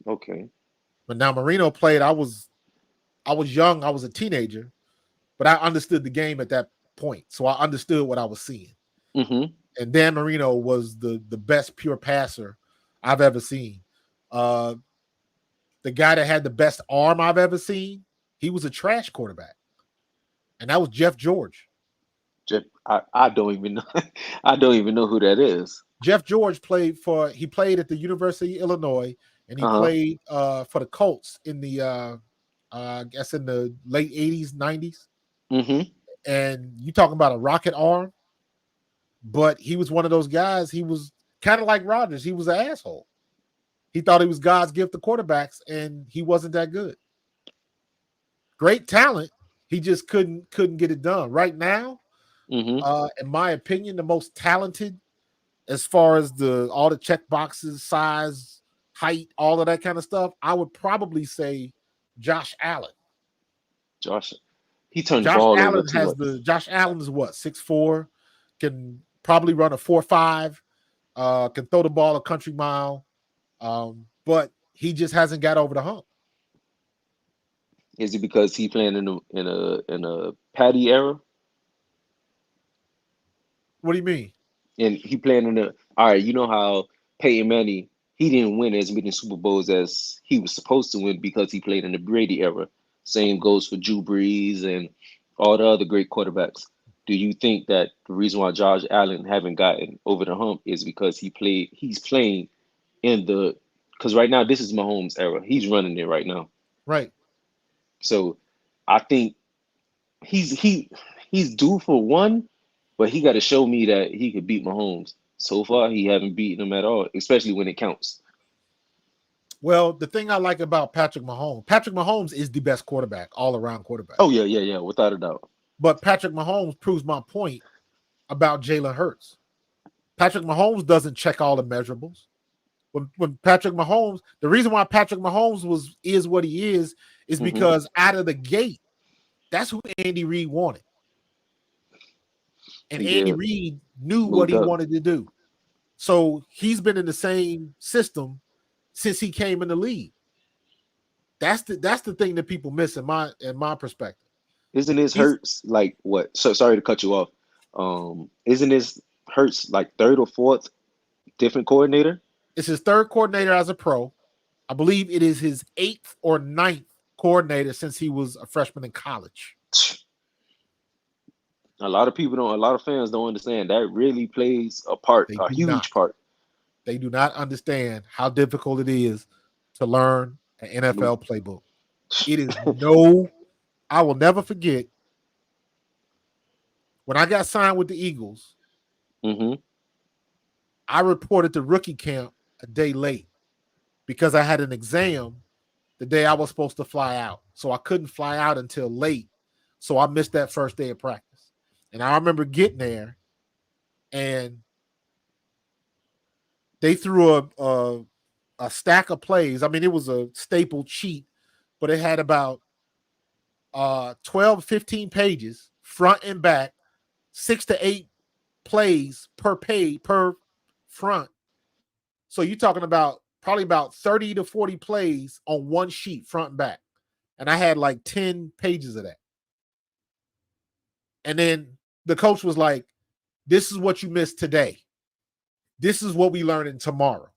Okay. But now Marino played. I was young. I was a teenager, but I understood the game at that point, so I understood what I was seeing. Mm-hmm. And Dan Marino was the best pure passer I've ever seen. The guy that had the best arm I've ever seen, he was a trash quarterback, and that was Jeff George. Jeff, I don't even know. I don't even know who that is. Jeff George played at the University of Illinois, and he Uh-huh. played for the Colts in the I guess in the late 80s, 90s. Mm-hmm. And you talking about a rocket arm, but he was one of those guys. He was kind of like Rodgers. He was an asshole. He thought he was God's gift to quarterbacks, and he wasn't that good. Great talent. He just couldn't get it done. Right now, Mm-hmm. in my opinion, the most talented as far as all the check boxes, size, height, all of that kind of stuff, I would probably say Josh Allen. Josh, he turned the ball over too much. Josh Allen is what, 6'4", can probably run a 4.5, can throw the ball a country mile, but he just hasn't got over the hump. Is it because he playing in a Patty era? What do you mean? And he playing in the all right, you know how Peyton Manning, he didn't win as many Super Bowls as he was supposed to win because he played in the Brady era. Same goes for Drew Brees and all the other great quarterbacks. Do you think that the reason why Josh Allen haven't gotten over the hump is because he's playing in the because right now this is Mahomes' era. He's running it right now. Right. So I think he's due for one, but he got to show me that he could beat Mahomes. So far, he haven't beaten him at all, especially when it counts. Well, the thing I like about Patrick Mahomes is the best quarterback, all-around quarterback. Oh yeah, without a doubt. But Patrick Mahomes proves my point about Jalen Hurts. Patrick Mahomes doesn't check all the measurables. When Patrick Mahomes, the reason why Patrick Mahomes is what he is because out of the gate, that's who Andy Reid wanted. And Andy Reid knew what he wanted to do. So he's been in the same system since he came in the league. That's the thing that people miss in my perspective. Isn't his Hurts like what? So sorry to cut you off. Isn't his Hurts like third or fourth different coordinator? It's his third coordinator as a pro. I believe it is his 8th or 9th coordinator since he was a freshman in college. A lot of fans don't understand that really plays a part, a huge part. They do not understand how difficult it is to learn an NFL playbook. It is I will never forget when I got signed with the Eagles. I reported to rookie camp a day late because I had an exam the day I was supposed to fly out. So I couldn't fly out until late. So I missed that first day of practice. And I remember getting there and they threw a stack of plays. I mean, it was a staple cheat, but it had about 12, 15 pages, front and back, 6 to 8 plays per front. So you're talking about probably about 30 to 40 plays on one sheet, front and back. And I had like 10 pages of that. And then the coach was like, this is what you missed today. This is what we learning tomorrow.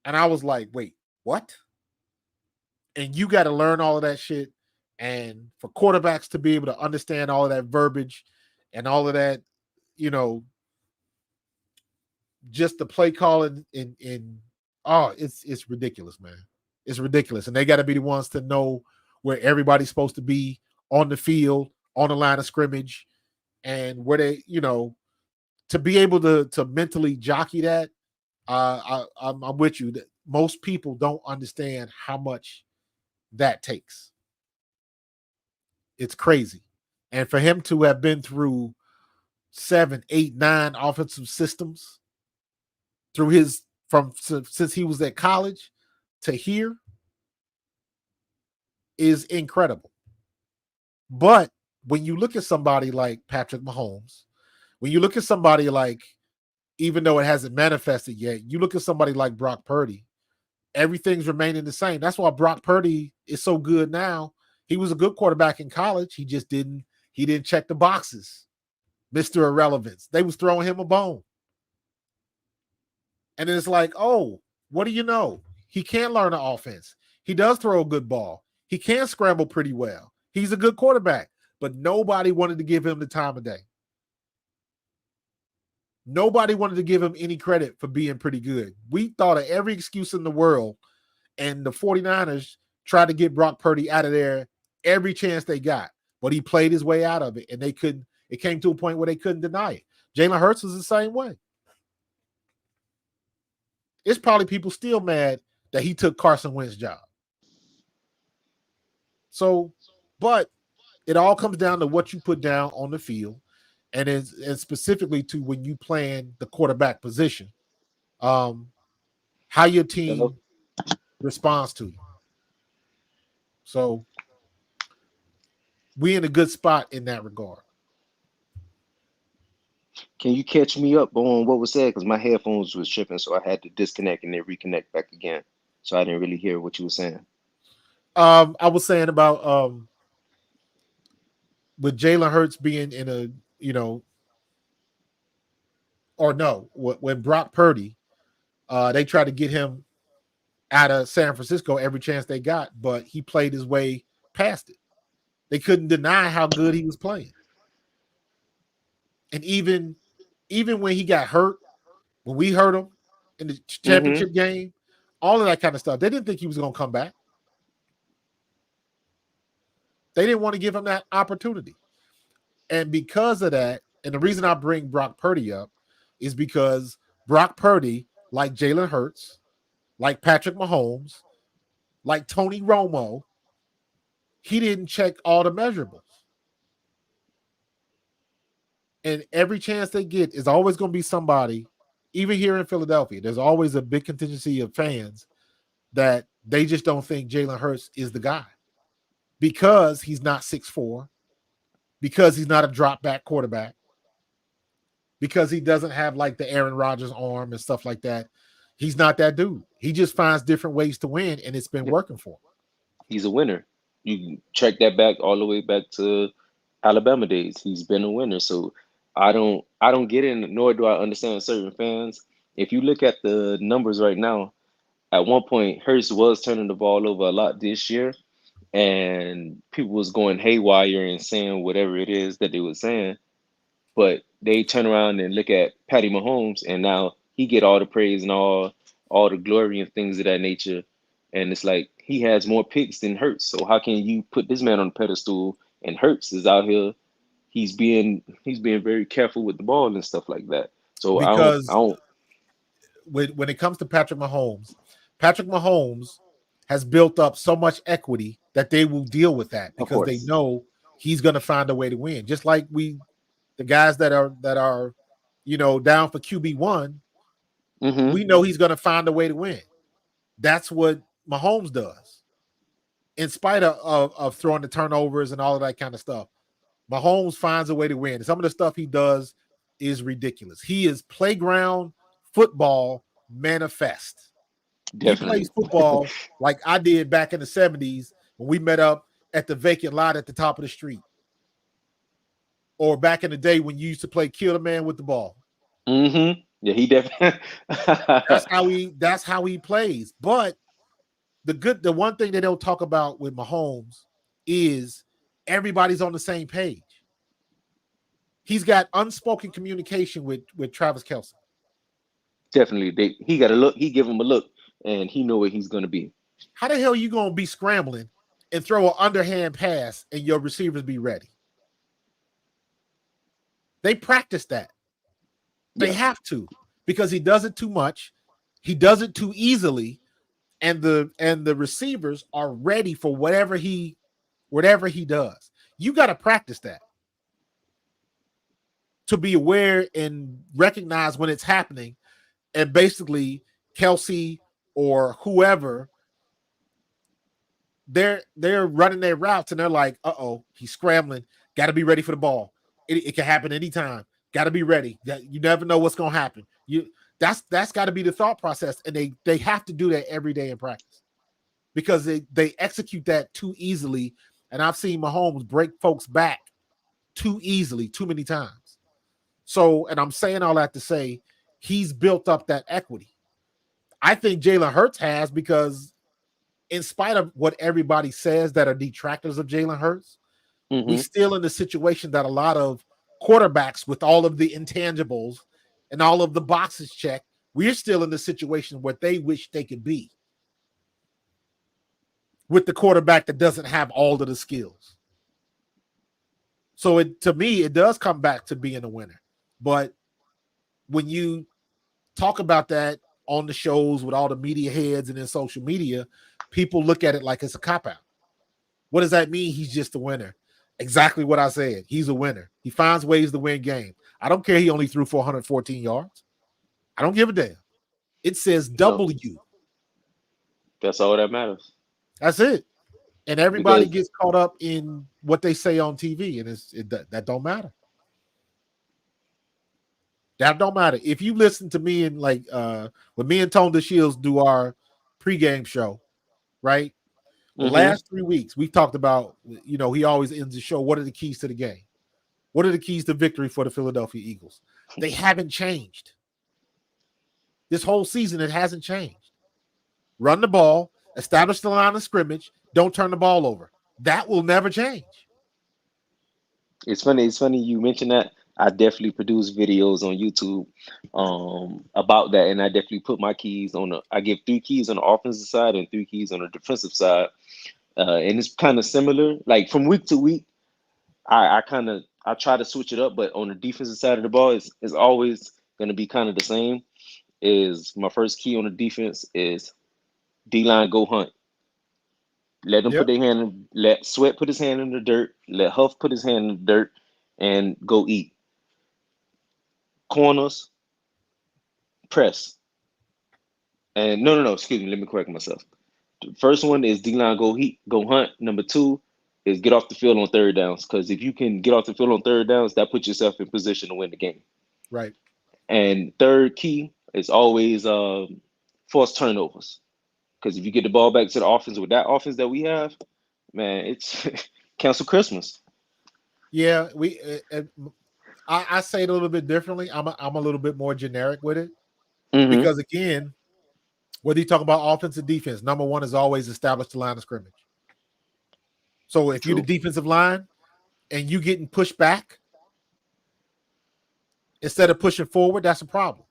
And I was like, wait, what? And you got to learn all of that shit. And for quarterbacks to be able to understand all of that verbiage and all of that, just the play calling it's ridiculous, man. It's ridiculous. And they got to be the ones to know where everybody's supposed to be on the field, on the line of scrimmage, and where they, to be able to mentally jockey that. I'm with you that most people don't understand how much that takes. It's crazy. And for him to have been through 7, 8, 9 offensive systems through since he was at college to here is incredible. But when you look at somebody like Patrick Mahomes, when you look at somebody like, even though it hasn't manifested yet, you look at somebody like Brock Purdy, everything's remaining the same. That's why Brock Purdy is so good now. He was a good quarterback in college. He just didn't check the boxes. Mr. Irrelevance. They was throwing him a bone. And it's like, oh, what do you know? He can learn an offense. He does throw a good ball. He can scramble pretty well. He's a good quarterback, but nobody wanted to give him the time of day. Nobody wanted to give him any credit for being pretty good. We thought of every excuse in the world, and the 49ers tried to get Brock Purdy out of there every chance they got, but he played his way out of it, and they couldn't. It came to a point where they couldn't deny it. Jalen Hurts was the same way. It's probably people still mad that he took Carson Wentz's job. So, but it all comes down to what you put down on the field, and specifically to when you plan the quarterback position, how your team responds to you. So, we in a good spot in that regard. Can you catch me up on what was said? Because my headphones was tripping, so I had to disconnect and then reconnect back again. So I didn't really hear what you were saying. I was saying about with Jalen Hurts being in a, or no, when Brock Purdy, they tried to get him out of San Francisco every chance they got, but he played his way past it. They couldn't deny how good he was playing. And even when he got hurt, when we hurt him in the championship game, all of that kind of stuff, they didn't think he was going to come back. They didn't want to give him that opportunity. And because of that, and the reason I bring Brock Purdy up is because Brock Purdy, like Jalen Hurts, like Patrick Mahomes, like Tony Romo, he didn't check all the measurables. And every chance they get is always going to be somebody, even here in Philadelphia, there's always a big contingency of fans that they just don't think Jalen Hurts is the guy because he's not 6'4", because he's not a drop back quarterback, because he doesn't have like the Aaron Rodgers arm and stuff like that. He's not that dude. He just finds different ways to win, and it's been working for him. He's a winner. You can track that back all the way back to Alabama days. He's been a winner. So I don't get it, nor do I understand certain fans. If you look at the numbers right now, at one point, Hurts was turning the ball over a lot this year, and people was going haywire and saying whatever it is that they were saying. But they turn around and look at Patty Mahomes, and now he get all the praise and all the glory and things of that nature. And it's like he has more picks than Hurts. So how can you put this man on the pedestal and Hurts is out here? He's being very careful with the ball and stuff like that. So because I don't when it comes to Patrick Mahomes has built up so much equity that they will deal with that because they know he's going to find a way to win. Just like the guys that are down for QB1, we know he's going to find a way to win. That's what Mahomes does. In spite of throwing the turnovers and all of that kind of stuff, Mahomes finds a way to win. Some of the stuff he does is ridiculous. He is playground football manifest. definitely. He plays football like I did back in the 70s when we met up at the vacant lot at the top of the street. Or back in the day when you used to play kill the man with the ball. Yeah, he definitely. That's how he plays. But the one thing they don't talk about with Mahomes is everybody's on the same page. He's got unspoken communication with Travis Kelce. Definitely, he got a look. He give him a look, and he know where he's gonna be. How the hell are you gonna be scrambling and throw an underhand pass and your receivers be ready? They practice that. They have to, because he does it too much. He does it too easily, and the receivers are ready for whatever he does. You got to practice that to be aware and recognize when it's happening. And basically, Kelce or whoever, they're running their routes and they're like, "Uh-oh, he's scrambling. Got to be ready for the ball. It can happen anytime. Got to be ready. That you never know what's going to happen. That's got to be the thought process, and they have to do that every day in practice because they execute that too easily. And I've seen Mahomes break folks back too easily, too many times. So, and I'm saying all that to say he's built up that equity. I think Jalen Hurts has because in spite of what everybody says that are detractors of Jalen Hurts, we still in the situation that a lot of quarterbacks with all of the intangibles and all of the boxes checked, we're still in the situation where they wish they could be with the quarterback that doesn't have all of the skills. So to me, it does come back to being a winner. But when you talk about that on the shows with all the media heads and in social media, people look at it like it's a cop-out. What does that mean? He's just a winner. Exactly what I said. He's a winner. He finds ways to win games. I don't care he only threw 414 yards. I don't give a damn. It says W. That's all that matters. That's it. And everybody gets caught up in what they say on TV, and that don't matter. That don't matter. If you listen to me and when me and Tone DeShields do our pregame show, right? The last 3 weeks, we talked about, he always ends the show. What are the keys to the game? What are the keys to victory for the Philadelphia Eagles? They haven't changed. This whole season, it hasn't changed. Run the ball, establish the line of scrimmage, don't turn the ball over. That will never change. It's funny you mentioned that. I definitely produce videos on YouTube about that, and I definitely put my keys I give 3 keys on the offensive side and 3 keys on the defensive side. And it's kind of similar. Like from week to week, I try to switch it up, but on the defensive side of the ball, it's always going to be kind of the same. Is my first key on the defense is D-line go hunt. Let them put their hand let Sweat put his hand in the dirt, let Huff put his hand in the dirt, and go eat. Corners, press. And no, excuse me, let me correct myself. The first one is D-line go hunt. Number 2 is get off the field on third downs. Because if you can get off the field on third downs, that puts yourself in position to win the game. Right. And third key is always force turnovers. Because if you get the ball back to the offense with that offense that we have, man, it's cancel Christmas. Yeah, I say it a little bit differently. I'm a little bit more generic with it because again, whether you talk about offense or defense, number 1 is always establish the line of scrimmage. So if you're the defensive line and you getting pushed back instead of pushing forward, that's a problem.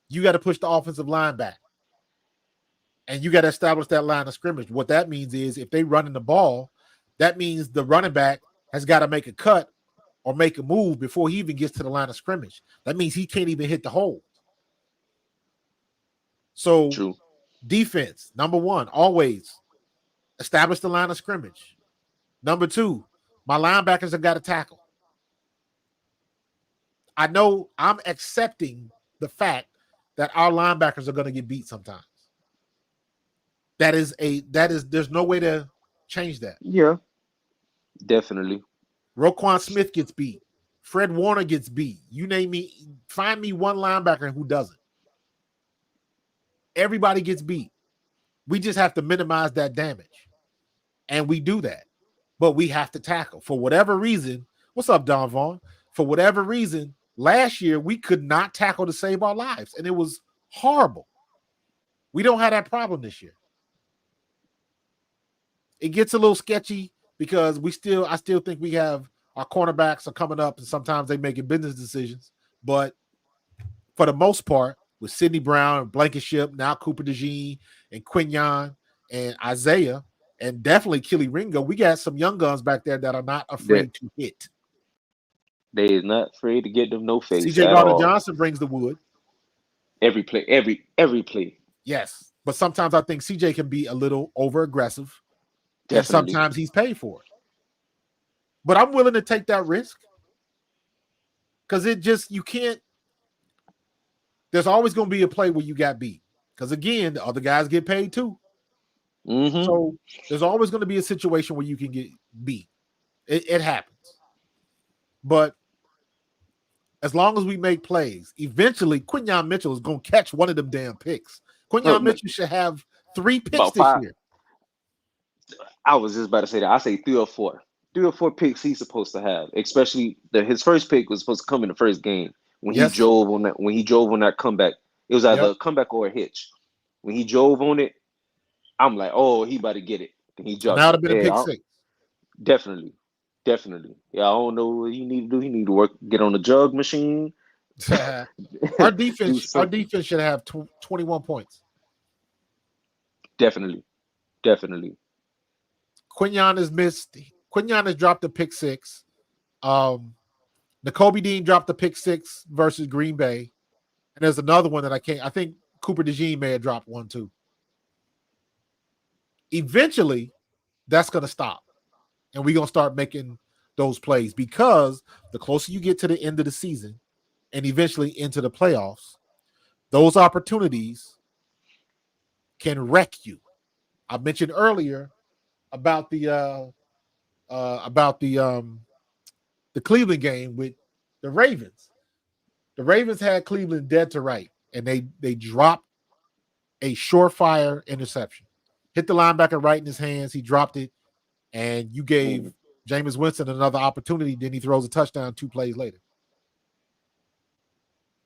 You got to push the offensive line back. And you got to establish that line of scrimmage. What that means is if they running the ball, that means the running back has got to make a cut or make a move before he even gets to the line of scrimmage. That means he can't even hit the hole. So defense, number 1, always establish the line of scrimmage. Number 2, my linebackers have got to tackle. I know I'm accepting the fact that our linebackers are going to get beat sometimes. There's no way to change that. Yeah, definitely. Roquan Smith gets beat. Fred Warner gets beat. You name me, find me one linebacker who doesn't. Everybody gets beat. We just have to minimize that damage. And we do that. But we have to tackle. For whatever reason, what's up, Don Vaughn? For whatever reason, last year we could not tackle to save our lives. And it was horrible. We don't have that problem this year. It gets a little sketchy because I still think we have our cornerbacks are coming up and sometimes they making business decisions. But for the most part, with Sidney Brown and Blankenship, now Cooper DeJean and Quinyon and Isaiah, and definitely Killy Ringo, we got some young guns back there that are not afraid to hit. They is not afraid to get them no face. CJ Gardner-Johnson brings the wood. Every play, every play. Yes, but sometimes I think CJ can be a little over aggressive. Definitely. And sometimes he's paid for it. But I'm willing to take that risk. Because you can't. There's always going to be a play where you got beat. Because again, the other guys get paid too. So there's always going to be a situation where you can get beat. It happens. But as long as we make plays, eventually Quinyon Mitchell is going to catch one of them damn picks. Quinyon Mitchell should have 3 picks about this 5. year. I was just about to say that. I say 3 or 4. 3 or 4 picks he's supposed to have. Especially his first pick was supposed to come in the first game when he drove on that comeback. It was either a comeback or a hitch. When he drove on it, I'm like, oh, he about to get it. And he dropped Now it. it'd have been a pick 6. Definitely. Yeah, I don't know what he need to do. He need to get on the jug machine. Our defense should have 21 points. Definitely. Quinyon has dropped a pick 6. N'Kobe Dean dropped a pick 6 versus Green Bay. And there's another one that I think Cooper DeJean may have dropped one too. Eventually, that's going to stop. And we're going to start making those plays because the closer you get to the end of the season and eventually into the playoffs, those opportunities can wreck you. I mentioned earlier about the Cleveland game with the Ravens. The Ravens had Cleveland dead to right, and they dropped a surefire interception. Hit the linebacker right in his hands. He dropped it, and you gave Jameis Winston another opportunity. Then he throws a touchdown 2 plays later.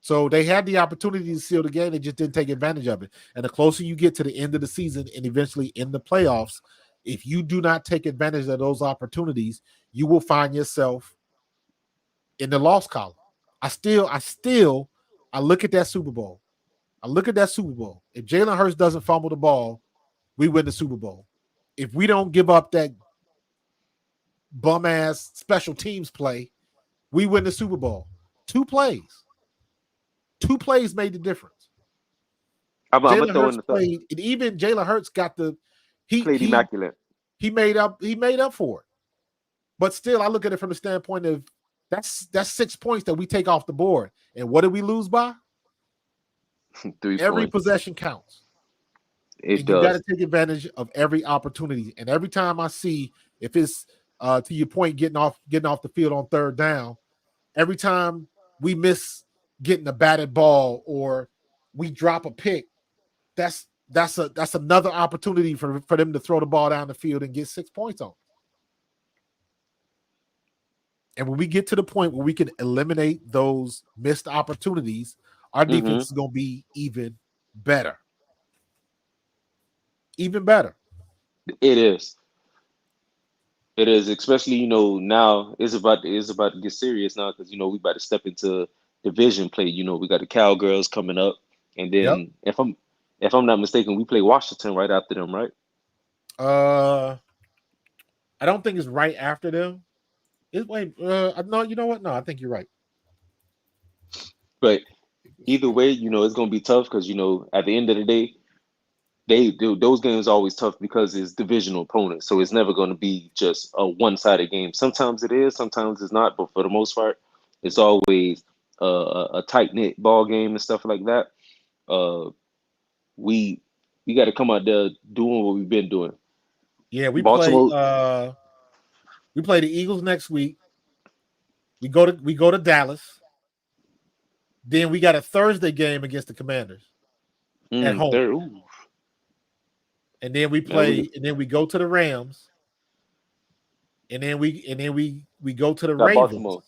So they had the opportunity to seal the game. They just didn't take advantage of it. And the closer you get to the end of the season and eventually in the playoffs, if you do not take advantage of those opportunities, you will find yourself in the loss column. I look at that Super Bowl. If Jalen Hurts doesn't fumble the ball, we win the Super Bowl. If we don't give up that bum-ass special teams play, we win the Super Bowl. 2 plays. 2 plays made the difference. Jalen Hurts played, and even Jalen Hurts got he played immaculate. He made up for it. But still, I look at it from the standpoint of that's 6 points that we take off the board. And what did we lose by? 3 Every points. possession counts. It does. You got to take advantage of every opportunity. And every time I see, if it's to your point, getting off the field on 3rd down, every time we miss getting a batted ball or we drop a pick, that's another opportunity for them to throw the ball down the field and get 6 points on. And when we get to the point where we can eliminate those missed opportunities, our defense is going to be even better. Even better. It is, especially, now it's about to get serious now because, we about to step into division play. We got the Cowgirls coming up. And then if I'm not mistaken, we play Washington right after them, right? I don't think it's right after them. No, you know what? No, I think you're right. But either way, it's going to be tough because, at the end of the day, those games are always tough because it's divisional opponents. So it's never going to be just a one-sided game. Sometimes it is, sometimes it's not. But for the most part, it's always a tight-knit ball game and stuff like that. We got to come out there doing what we've been doing. Yeah, we play the Eagles next week. We go to Dallas. Then we got a Thursday game against the Commanders at home. And then we play, and then we go to the Rams. And then we go to the Ravens. Baltimore.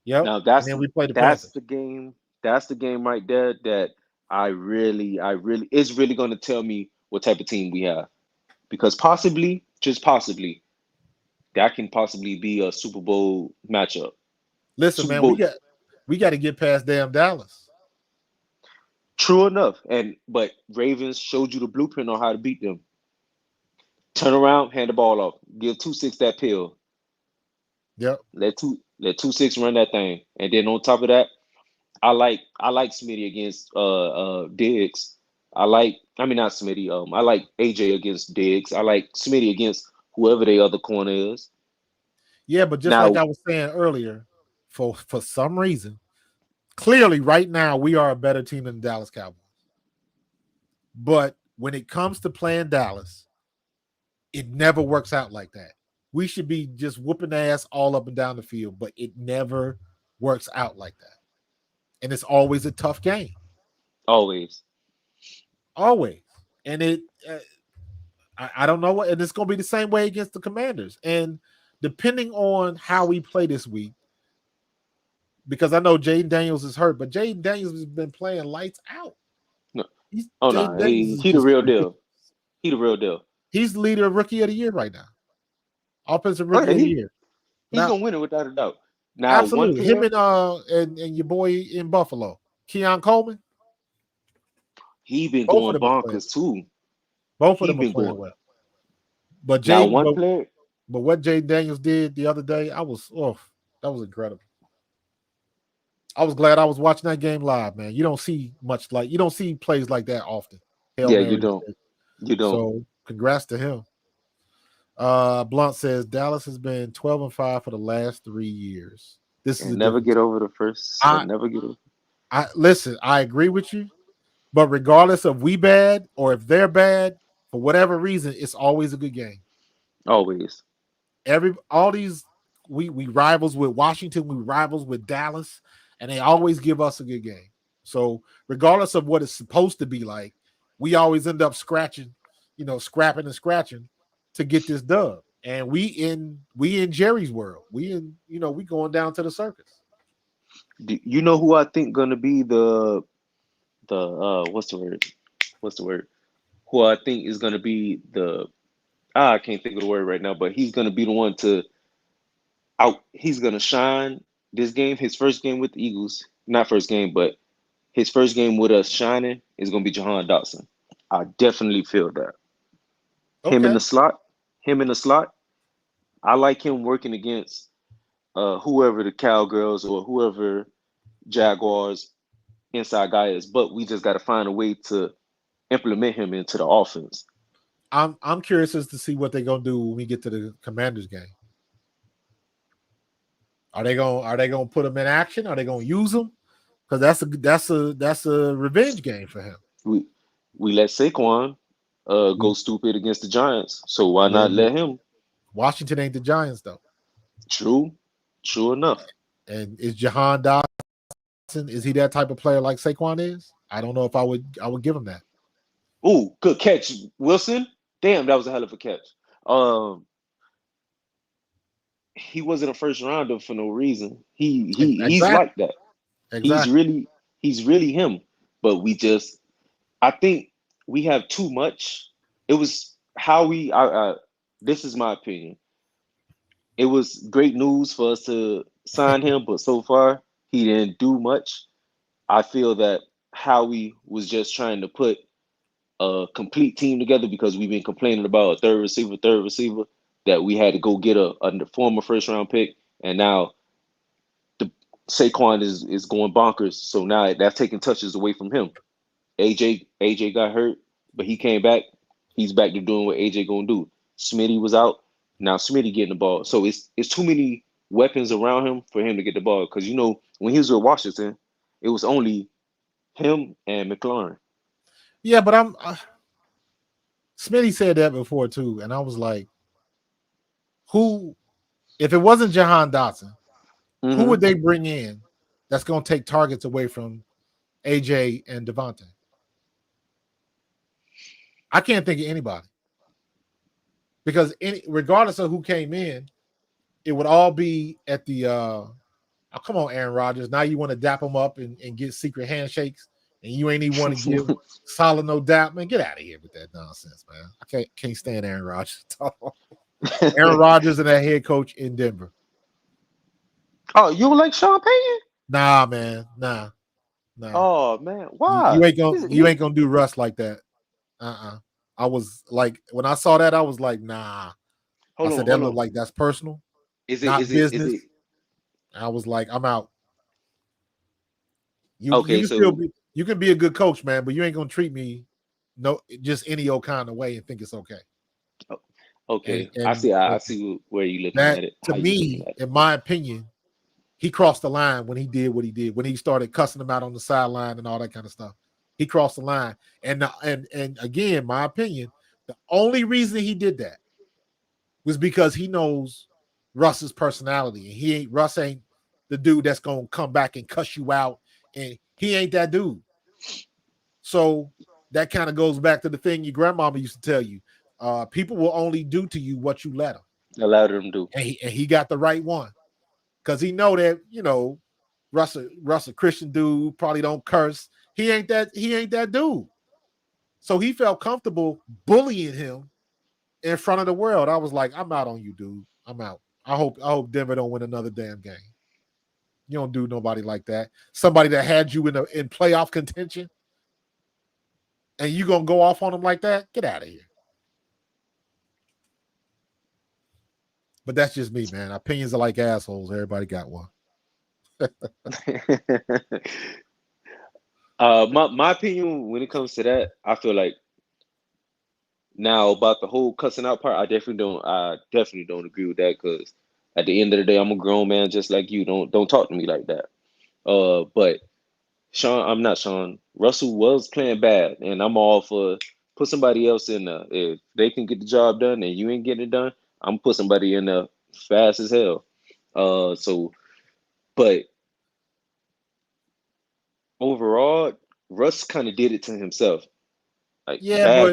Yep. Now and then we play the Panthers. That's the game right there that I really it's really going to tell me what type of team we have. Because possibly, just possibly, that can possibly be a Super Bowl matchup. Listen, man, we got to get past damn Dallas. True enough, but Ravens showed you the blueprint on how to beat them. Turn around, hand the ball off, give 2-6 that pill. Yep. Let 2-6 run that thing, and then on top of that, I like Smitty against Diggs. I like AJ against Diggs. I like Smitty against whoever the other corner is. Yeah, but like I was saying earlier, for some reason, clearly right now we are a better team than the Dallas Cowboys. But when it comes to playing Dallas, it never works out like that. We should be just whooping ass all up and down the field, but it never works out like that. And it's always a tough game. Always. Always. And I don't know what, and it's going to be the same way against the Commanders. And depending on how we play this week, because I know Jaden Daniels is hurt, but Jaden Daniels has been playing lights out. No. He the real deal. He the real deal. He's the leader of Rookie of the Year right now. Offensive Rookie of the Year. He's going to win it without a doubt. Now, absolutely. Him and your boy in Buffalo, Keon Coleman. He been going bonkers too. Both of them are playing well. But what Jaden Daniels did the other day, that was incredible. I was glad I was watching that game live, man. You don't see plays like that often. You don't. So congrats to him. Blunt says Dallas has been 12-5 for the last 3 years. This is never get over the first. Never get over. Listen, I agree with you, but regardless of we bad or if they're bad, for whatever reason, it's always a good game. Always. We rivals with Washington, we rivals with Dallas, and they always give us a good game. So regardless of what it's supposed to be like, we always end up scrapping and scratching to get this dub. And we in Jerry's world. We going down to the circus. You know who I think gonna be the what's the word? Who I think is gonna be I can't think of the word right now, but he's gonna be the one he's gonna shine this game, his first game with the Eagles. Not first game, but his first game with us shining is gonna be Jahan Dotson. I definitely feel that. Okay. Him in the slot. I like him working against whoever the Cowgirls or whoever Jaguars inside guy is, but we just got to find a way to implement him into the offense. I'm curious as to see what they're gonna do when we get to the Commanders game. Are they gonna put him in action? Are they gonna use him? Because that's a revenge game for him. We let Saquon go stupid against the Giants, so why not let him? Washington ain't the Giants though. True enough. And is Jahan Dotson, is he that type of player like Saquon is? I don't know if I would give him that. Ooh, good catch, Wilson. Damn, that was a hell of a catch. He wasn't a first rounder for no reason. He's like that. Exactly. He's really him. But I think we have too much. It was Howie. This is my opinion. It was great news for us to sign him, but so far he didn't do much. I feel that Howie was just trying to put a complete team together because we've been complaining about a third receiver, that we had to go get a former first round pick, and now the Saquon is going bonkers. So now that's taking touches away from him. AJ got hurt, but he came back. He's back to doing what AJ gonna do. Smitty was out. Now Smitty getting the ball. So it's too many weapons around him for him to get the ball. Because when he was with Washington, it was only him and McLaurin. Yeah, but Smitty said that before too, and I was like, who? If it wasn't Jahan Dotson, who would they bring in that's going to take targets away from AJ and Devontae? I can't think of anybody. Because regardless of who came in, it would all be at the come on, Aaron Rodgers. Now you want to dap him up and get secret handshakes, and you ain't even want to give solid no dap. Man, get out of here with that nonsense, man. I can't stand Aaron Rodgers. Aaron Rodgers and that head coach in Denver. Oh, you don't like Sean Payton? Nah, man. Nah. Oh man, why? You ain't gonna do Russ like that. I was like, when I saw that, I was like, nah. That looked like that's personal. Is it business? I was like, I'm out. You can be a good coach, man, but you ain't gonna treat me just any old kind of way and think it's okay. Okay, and I see where you looking at it. To me, in my opinion, he crossed the line when he did what he did, when he started cussing them out on the sideline and all that kind of stuff. He crossed the line. And again, my opinion, the only reason he did that was because he knows Russ's personality. And Russ ain't the dude that's gonna come back and cuss you out, and he ain't that dude. So that kind of goes back to the thing your grandmama used to tell you. People will only do to you what you let them. Allow them to do. And he got the right one. Because he know that, Russ a Christian dude, probably don't curse. He ain't that dude. So he felt comfortable bullying him in front of the world. I was like, I'm out on you, dude. I'm out. I hope Denver don't win another damn game. You don't do nobody like that. Somebody that had you in playoff contention, and you gonna go off on them like that? Get out of here. But that's just me, man. Opinions are like assholes. Everybody got one. My opinion when it comes to that, I feel like now about the whole cussing out part, I definitely don't agree with that, because at the end of the day, I'm a grown man just like you. Don't talk to me like that. But I'm not Sean. Russell was playing bad, and I'm all for put somebody else in there. If they can get the job done and you ain't getting it done, I'm put somebody in there fast as hell. But overall, Russ kind of did it to himself. Like Yeah, bad but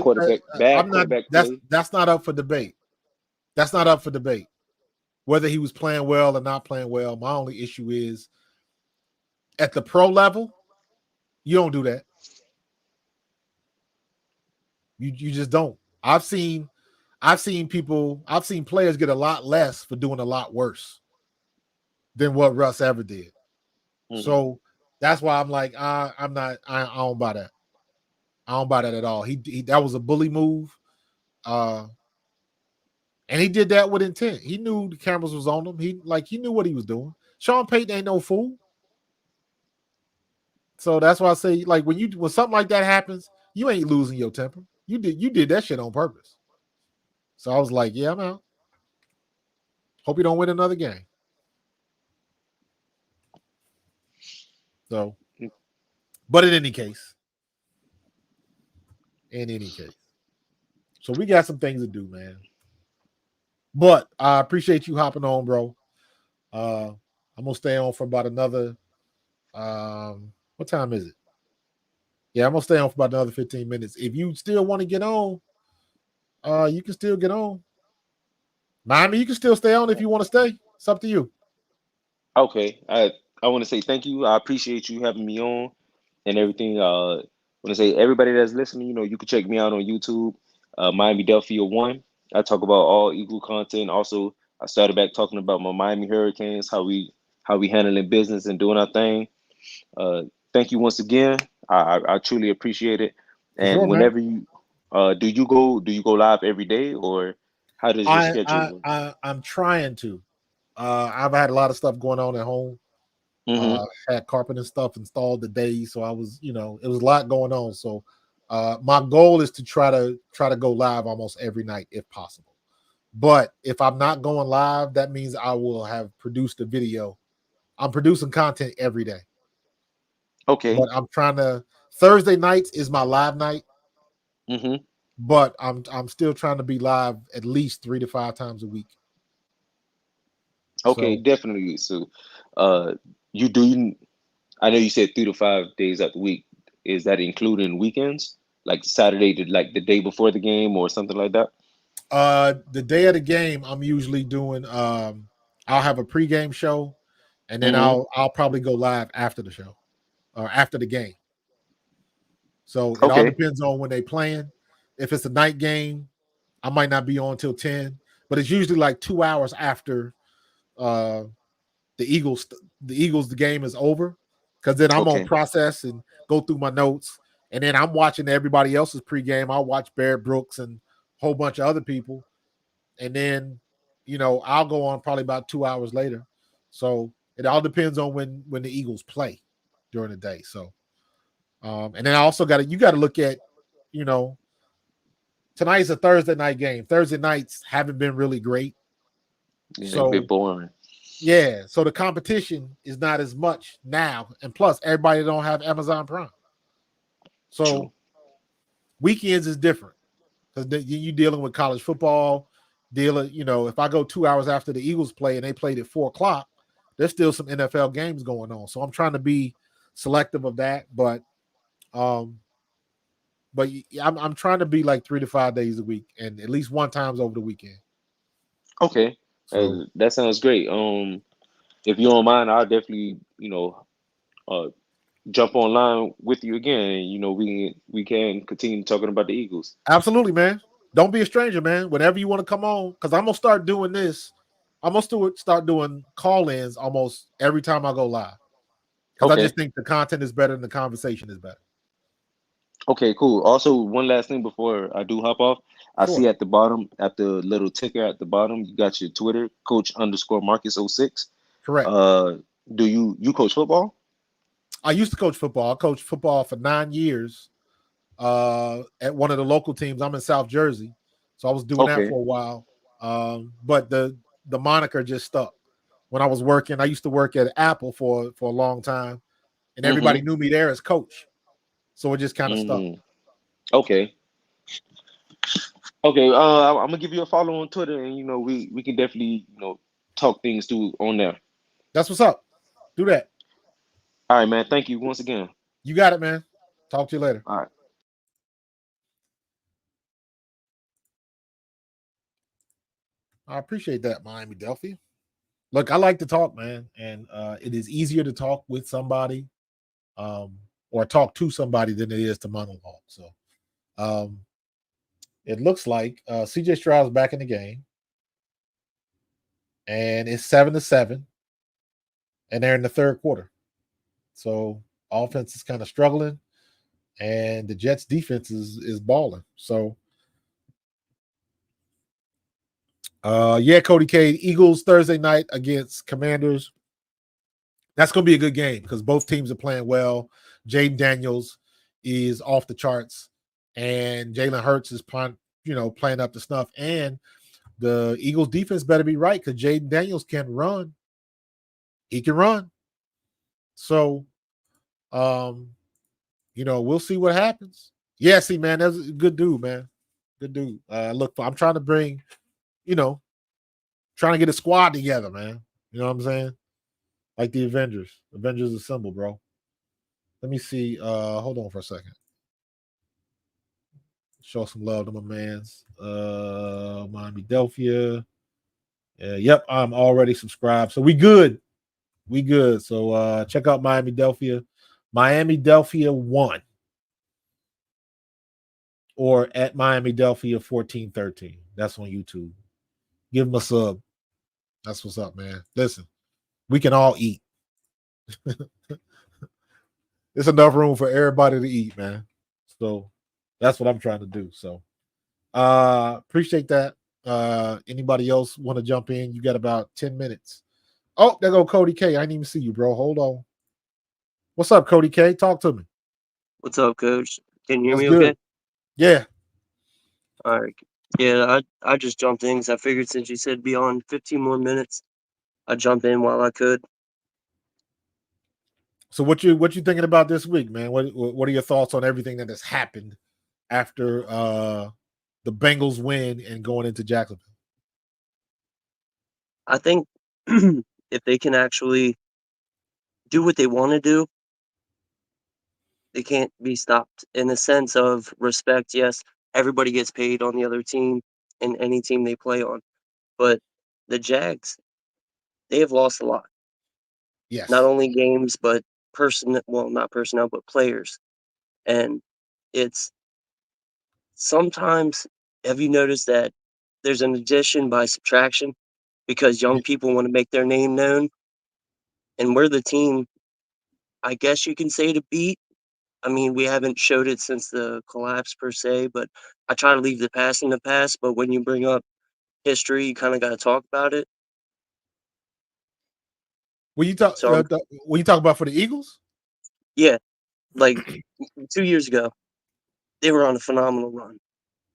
bad quarterback play. That's not up for debate. That's not up for debate. Whether he was playing well or not playing well, my only issue is at the pro level, you don't do that. You just don't. I've seen players get a lot less for doing a lot worse than what Russ ever did. Mm-hmm. So that's why I'm like, I don't buy that. I don't buy that at all. He that was a bully move. And he did that with intent. He knew the cameras was on him. He knew what he was doing. Sean Payton ain't no fool. So that's why I say, like, when something like that happens, you ain't losing your temper. You did that shit on purpose. So I was like, yeah, I'm out. Hope you don't win another game. So, but in any case. So we got some things to do, man. But I appreciate you hopping on, bro. I'm gonna stay on for about another. What time is it? Yeah, I'm gonna stay on for about another 15 minutes. If you still want to get on, you can still get on. Miami, you can still stay on if you want to stay. It's up to you. Okay, I want to say thank you. I appreciate you having me on and everything. I want to say everybody that's listening, you can check me out on YouTube, Miami Delphia 1. I talk about all Eagle content. Also, I started back talking about my Miami Hurricanes, how we handling business and doing our thing. Thank you once again. I truly appreciate it. And sure, whenever you do you go live every day, or how does your schedule work? I'm trying to. I've had a lot of stuff going on at home. Mm-hmm. Had carpet and stuff installed today, so I was, it was a lot going on. So my goal is to try to go live almost every night if possible. But if I'm not going live, that means I will have produced a video. I'm producing content every day. Okay. But I'm trying to. Thursday nights is my live night. Mm-hmm. But I'm still trying to be live at least 3 to 5 times a week. Okay, so, definitely. So, you do. I know you said 3 to 5 days out the week. Is that including weekends, like Saturday to like the day before the game or something like that? The day of the game, I'm usually doing. I'll have a pregame show, and then I'll probably go live after the show, or after the game. So it all depends on when they playing. If it's a night game, I might not be on till 10, but it's usually like 2 hours after the Eagles. The game is over, because then I'm on process and go through my notes, and then I'm watching everybody else's pregame. I'll watch Barrett Brooks and a whole bunch of other people, and then I'll go on probably about 2 hours later. So it all depends on when the Eagles play during the day. So and then I also got to look at, tonight's a Thursday night game. Thursday nights haven't been really great. Yeah, so a bit boring. Yeah, so the competition is not as much now, and plus everybody don't have Amazon Prime. So weekends is different, because you're dealing with college football. If I go 2 hours after the Eagles play and they played at 4:00, there's still some NFL games going on. So I'm trying to be selective of that, but um, I'm trying to be like 3 to 5 days a week, and at least one times over the weekend. Okay, So that sounds great. If you don't mind, I'll definitely, uh, jump online with you again. And, we can continue talking about the Eagles. absolutely, man. Don't be a stranger, man. Whenever you want to come on, because I'm gonna start doing this. I'm gonna start doing call-ins almost every time I go live. Because I Okay. just think the content is better and the conversation is better. Okay, cool. Also, one last thing before I do hop off, I Sure. see at the bottom, at the little ticker at the bottom, you got your Twitter, Coach_Marcus06. Correct. Uh, do you coach football? I used to coach football. I coached football for 9 years at one of the local teams. I'm in South Jersey. So I was doing that Okay. for a while. But the moniker just stuck. When I was working, I used to work at Apple for a long time, and everybody Mm-hmm. knew me there as coach. So it just kind of stuck. Mm-hmm. Okay. Okay. I'm gonna give you a follow on Twitter, and we can definitely talk things through on there. That's what's up. Do that. All right, man. Thank you once again. You got it, man. Talk to you later. All right. I appreciate that, Miami Delphi. Look, I like to talk, man, and it is easier to talk with somebody um, or talk to somebody than it is to monologue. So um, it looks like CJ Stroud's back in the game, and it's 7-7, and they're in the third quarter. So offense is kind of struggling, and the Jets defense is balling. So yeah, Cody K, Eagles Thursday night against Commanders. That's going to be a good game because both teams are playing well. Jaden Daniels is off the charts, and Jalen Hurts is playing up to snuff. And the Eagles defense better be right because Jaden Daniels can run. He can run. So, we'll see what happens. Yeah, see, man, that's a good dude, man. Good dude. I'm trying to bring, trying to get a squad together, man. You know what I'm saying? Like the Avengers. Avengers assemble, bro. Let me see. Hold on for a second. Show some love to my man's. Miami Delphia. Yep, I'm already subscribed. So we good. We good. So check out Miami Delphia. Miami Delphia 1. Or at Miami Delphia 1413. That's on YouTube. Give him a sub. That's what's up, man. Listen, we can all eat. There's enough room for everybody to eat, man. So that's what I'm trying to do. So appreciate that. Anybody else want to jump in? You got about 10 minutes. Oh, there go Cody K. I didn't even see you, bro. Hold on. What's up, Cody K? Talk to me. What's up, Coach? Can you hear What's me good? okay? Yeah. All right. Yeah, I just jumped in because I figured since you said be on 15 more minutes, I'd jump in while I could. So what you thinking about this week, man? What are your thoughts on everything that has happened after the Bengals win and going into Jacksonville? I think if they can actually do what they want to do, they can't be stopped in the sense of respect. Yes, everybody gets paid on the other team and any team they play on. But the Jags, they have lost a lot. Not Yes. only games, but not personnel, but players. And it's sometimes, have you noticed that there's an addition by subtraction because young people want to make their name known? And we're the team, I guess you can say, to beat. I mean, we haven't showed it since the collapse per se, but I try to leave the past in the past. But when you bring up history, you kind of got to talk about it. When you talk So, when you talk about for the Eagles? yeah, like 2 years ago, they were on a phenomenal run.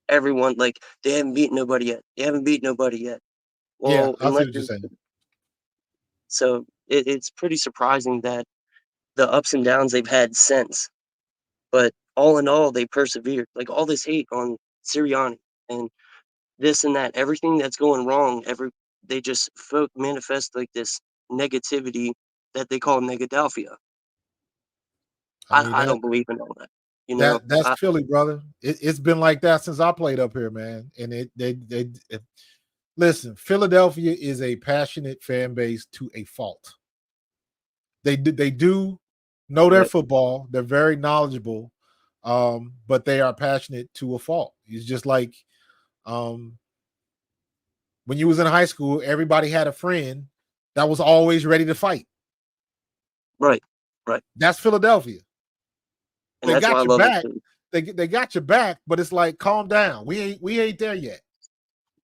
Everyone, like, they haven't beat nobody yet. They haven't beat nobody yet. Yeah, Well, I see what you're saying. so it's pretty surprising that the ups and downs they've had since. But all in all, they persevered. Like all this hate on Sirianni and this and that, everything that's going wrong, they just manifest like this negativity that they call negadelphia. I mean, I don't believe in all that. That's Philly, brother. It's been like that since I played up here, man. And listen, Philadelphia is a passionate fan base to a fault. They do know their football. They're very knowledgeable, but they are passionate to a fault. It's just like when you was in high school, everybody had a friend that was always ready to fight. Right. That's Philadelphia. And They that's why got I your love back. it too. They got your back, but it's like, calm down. We ain't there yet.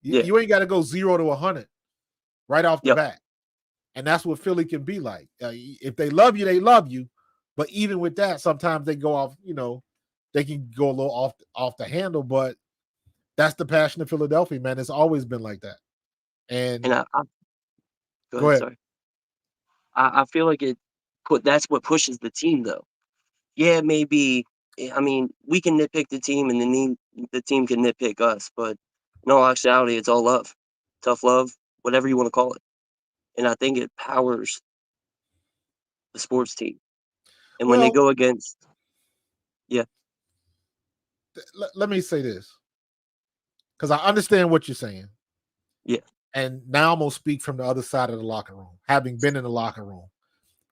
You ain't got to go 0 to 100 right off the bat. And that's what Philly can be like. If they love you, they love you. But even with that, sometimes they go off, they can go a little off the handle. But that's the passion of Philadelphia, man. It's always been like that. And I go ahead. Sorry. I feel like that's what pushes the team, though. Yeah, maybe. I mean, we can nitpick the team, and the team can nitpick us. But in all actuality, it's all love, tough love, whatever you want to call it. And I think it powers the sports team. And when they go against, let me say this, because I understand what you're saying. Yeah. And now I'm gonna speak from the other side of the locker room, having been in the locker room.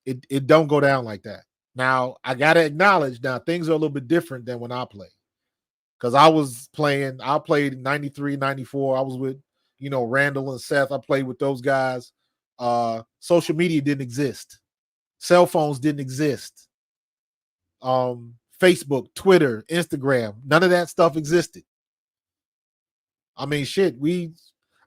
It don't go down like that. Now, I got to acknowledge now things are a little bit different than when I played. Because I played 93, 94. I was with, Randall and Seth. I played with those guys. Social media didn't exist. Cell phones didn't exist. Facebook, Twitter, Instagram, none of that stuff existed. I mean, shit,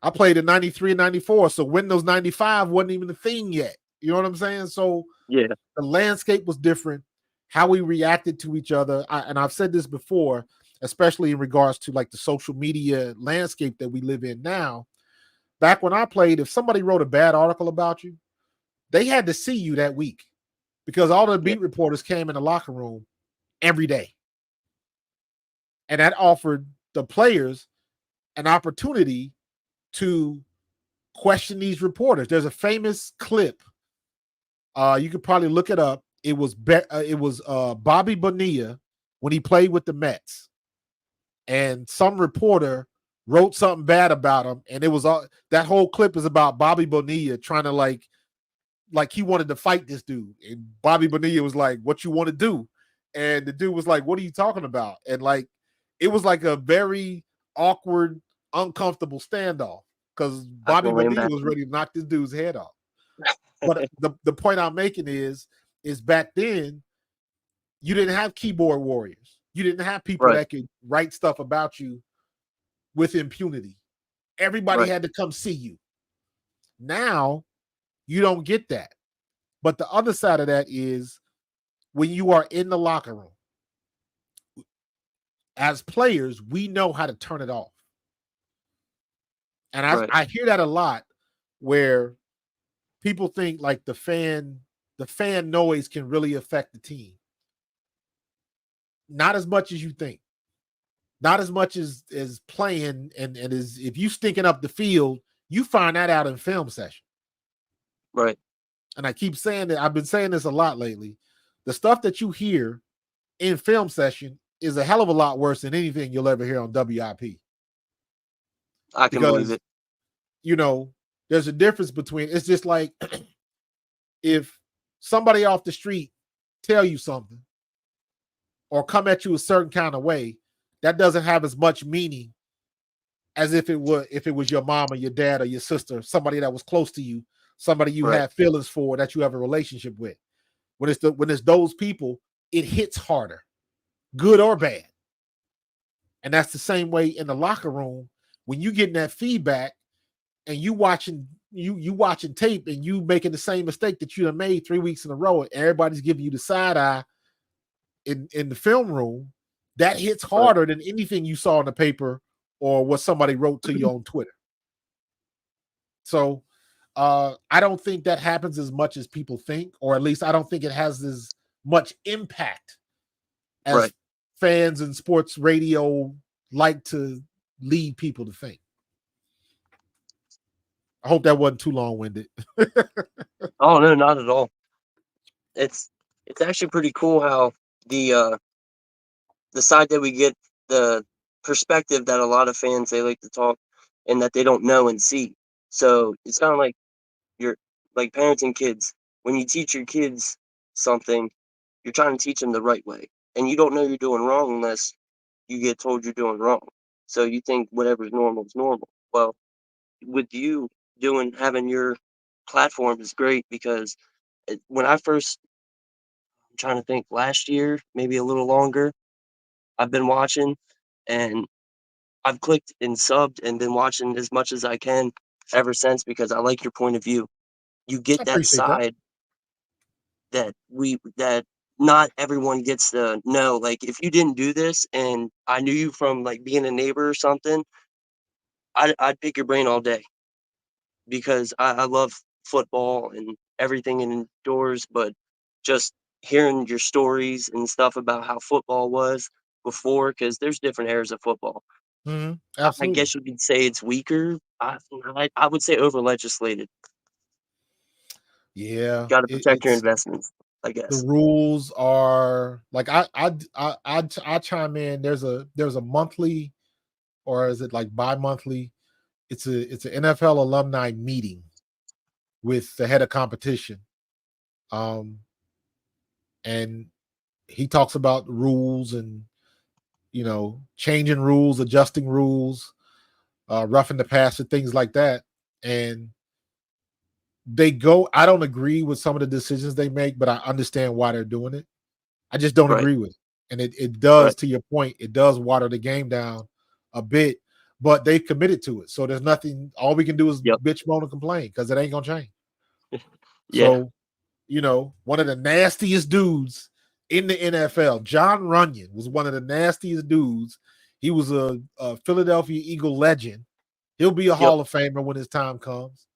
I played in 93 and 94, so Windows 95 wasn't even a thing yet. You know what I'm saying? So yeah, the landscape was different, how we reacted to each other. And I've said this before, especially in regards to like the social media landscape that we live in now. Back when I played, if somebody wrote a bad article about you, they had to see you that week because all the beat reporters came in the locker room every day. And that offered the players an opportunity to question these reporters. There's a famous clip. You could probably look it up. It was Bobby Bonilla when he played with the Mets, and some reporter wrote something bad about him, and it was that whole clip is about Bobby Bonilla trying to like he wanted to fight this dude, and Bobby Bonilla was like, "What you want to do?" And the dude was like, "What are you talking about?" And like it was like a very awkward, uncomfortable standoff because Bobby Bonilla was ready to knock this dude's head off. But the point I'm making is back then you didn't have keyboard warriors. You didn't have people that could write stuff about you with impunity. Everybody had to come see you. Now you don't get that. But the other side of that is when you are in the locker room, as players, we know how to turn it off. And I hear that a lot where people think like the fan noise can really affect the team. Not as much as you think. Not as much as playing and as if you stinking up the field, you find that out in film session. Right. And I keep saying that. I've been saying this a lot lately. The stuff that you hear in film session is a hell of a lot worse than anything you'll ever hear on WIP. I can believe it. There's a difference between, it's just like if somebody off the street tell you something or come at you a certain kind of way, that doesn't have as much meaning as if it was your mom or your dad or your sister, somebody that was close to you, somebody you had feelings for, that you have a relationship with. When it's those people, it hits harder, good or bad. And that's the same way in the locker room when you getting that feedback and you watching tape and you making the same mistake that you have made 3 weeks in a row, and everybody's giving you the side eye in the film room. That hits harder than anything you saw in the paper or what somebody wrote to you on Twitter. So I don't think that happens as much as people think, or at least I don't think it has as much impact as fans and sports radio like to lead people to think. I hope that wasn't too long-winded. Oh no, not at all. It's actually pretty cool how the side that we get, the perspective that a lot of fans they like to talk and that they don't know and see. So it's kind of like you're like parents and kids. When you teach your kids something, you're trying to teach them the right way, and you don't know you're doing wrong unless you get told you're doing wrong. So you think whatever's normal is normal. Well, with you having your platform is great because when I first, I'm trying to think, last year, maybe a little longer, I've been watching and I've clicked and subbed and been watching as much as I can ever since because I like your point of view. You I get that appreciate that. side that not everyone gets to know. Like if you didn't do this and I knew you from like being a neighbor or something, I'd pick your brain all day because I love football and everything indoors, but just hearing your stories and stuff about how football was before, because there's different eras of football. I Absolutely. guess you could say it's weaker. I would say over legislated. Yeah, Got to protect your it's investments, I the guess. rules are like I chime in. There's a monthly, or is it like bi-monthly? It's an NFL alumni meeting with the head of competition. Um, and he talks about rules and changing rules, adjusting rules, roughing the passer, things like that. And I don't agree with some of the decisions they make, but I understand why they're doing it. I just don't Right, agree with it. And it does, right. to your point, it does water the game down a bit, but they committed to it. So there's nothing, all we can do is Yep. bitch, moan, and complain because it ain't gonna change. Yeah. So, one of the nastiest dudes in the NFL, John Runyon, was one of the nastiest dudes. He was a Philadelphia Eagle legend. He'll be a Yep. Hall of Famer when his time comes.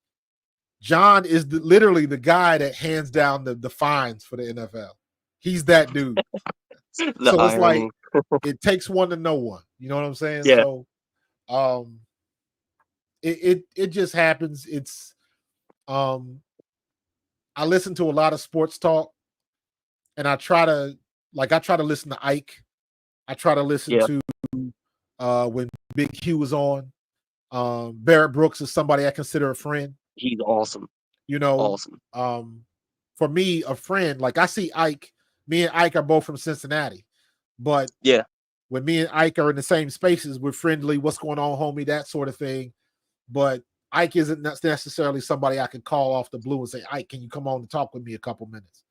John is literally the guy that hands down the fines for the NFL. He's that dude. The So it's like irony. it takes one to know one. You know what I'm saying? Yeah. So um it just happens. It's I listen to a lot of sports talk and I try to listen to Ike. I try to listen Yeah. to when Big Hugh was on. Barrett Brooks is somebody I consider a friend. He's awesome. You know, Awesome. for me, a friend, like I see Ike, me and Ike are both from Cincinnati, but Yeah. when me and Ike are in the same spaces, we're friendly. What's going on, homie? That sort of thing. But Ike isn't necessarily somebody I could call off the blue and say, Ike, can you come on and talk with me a couple minutes?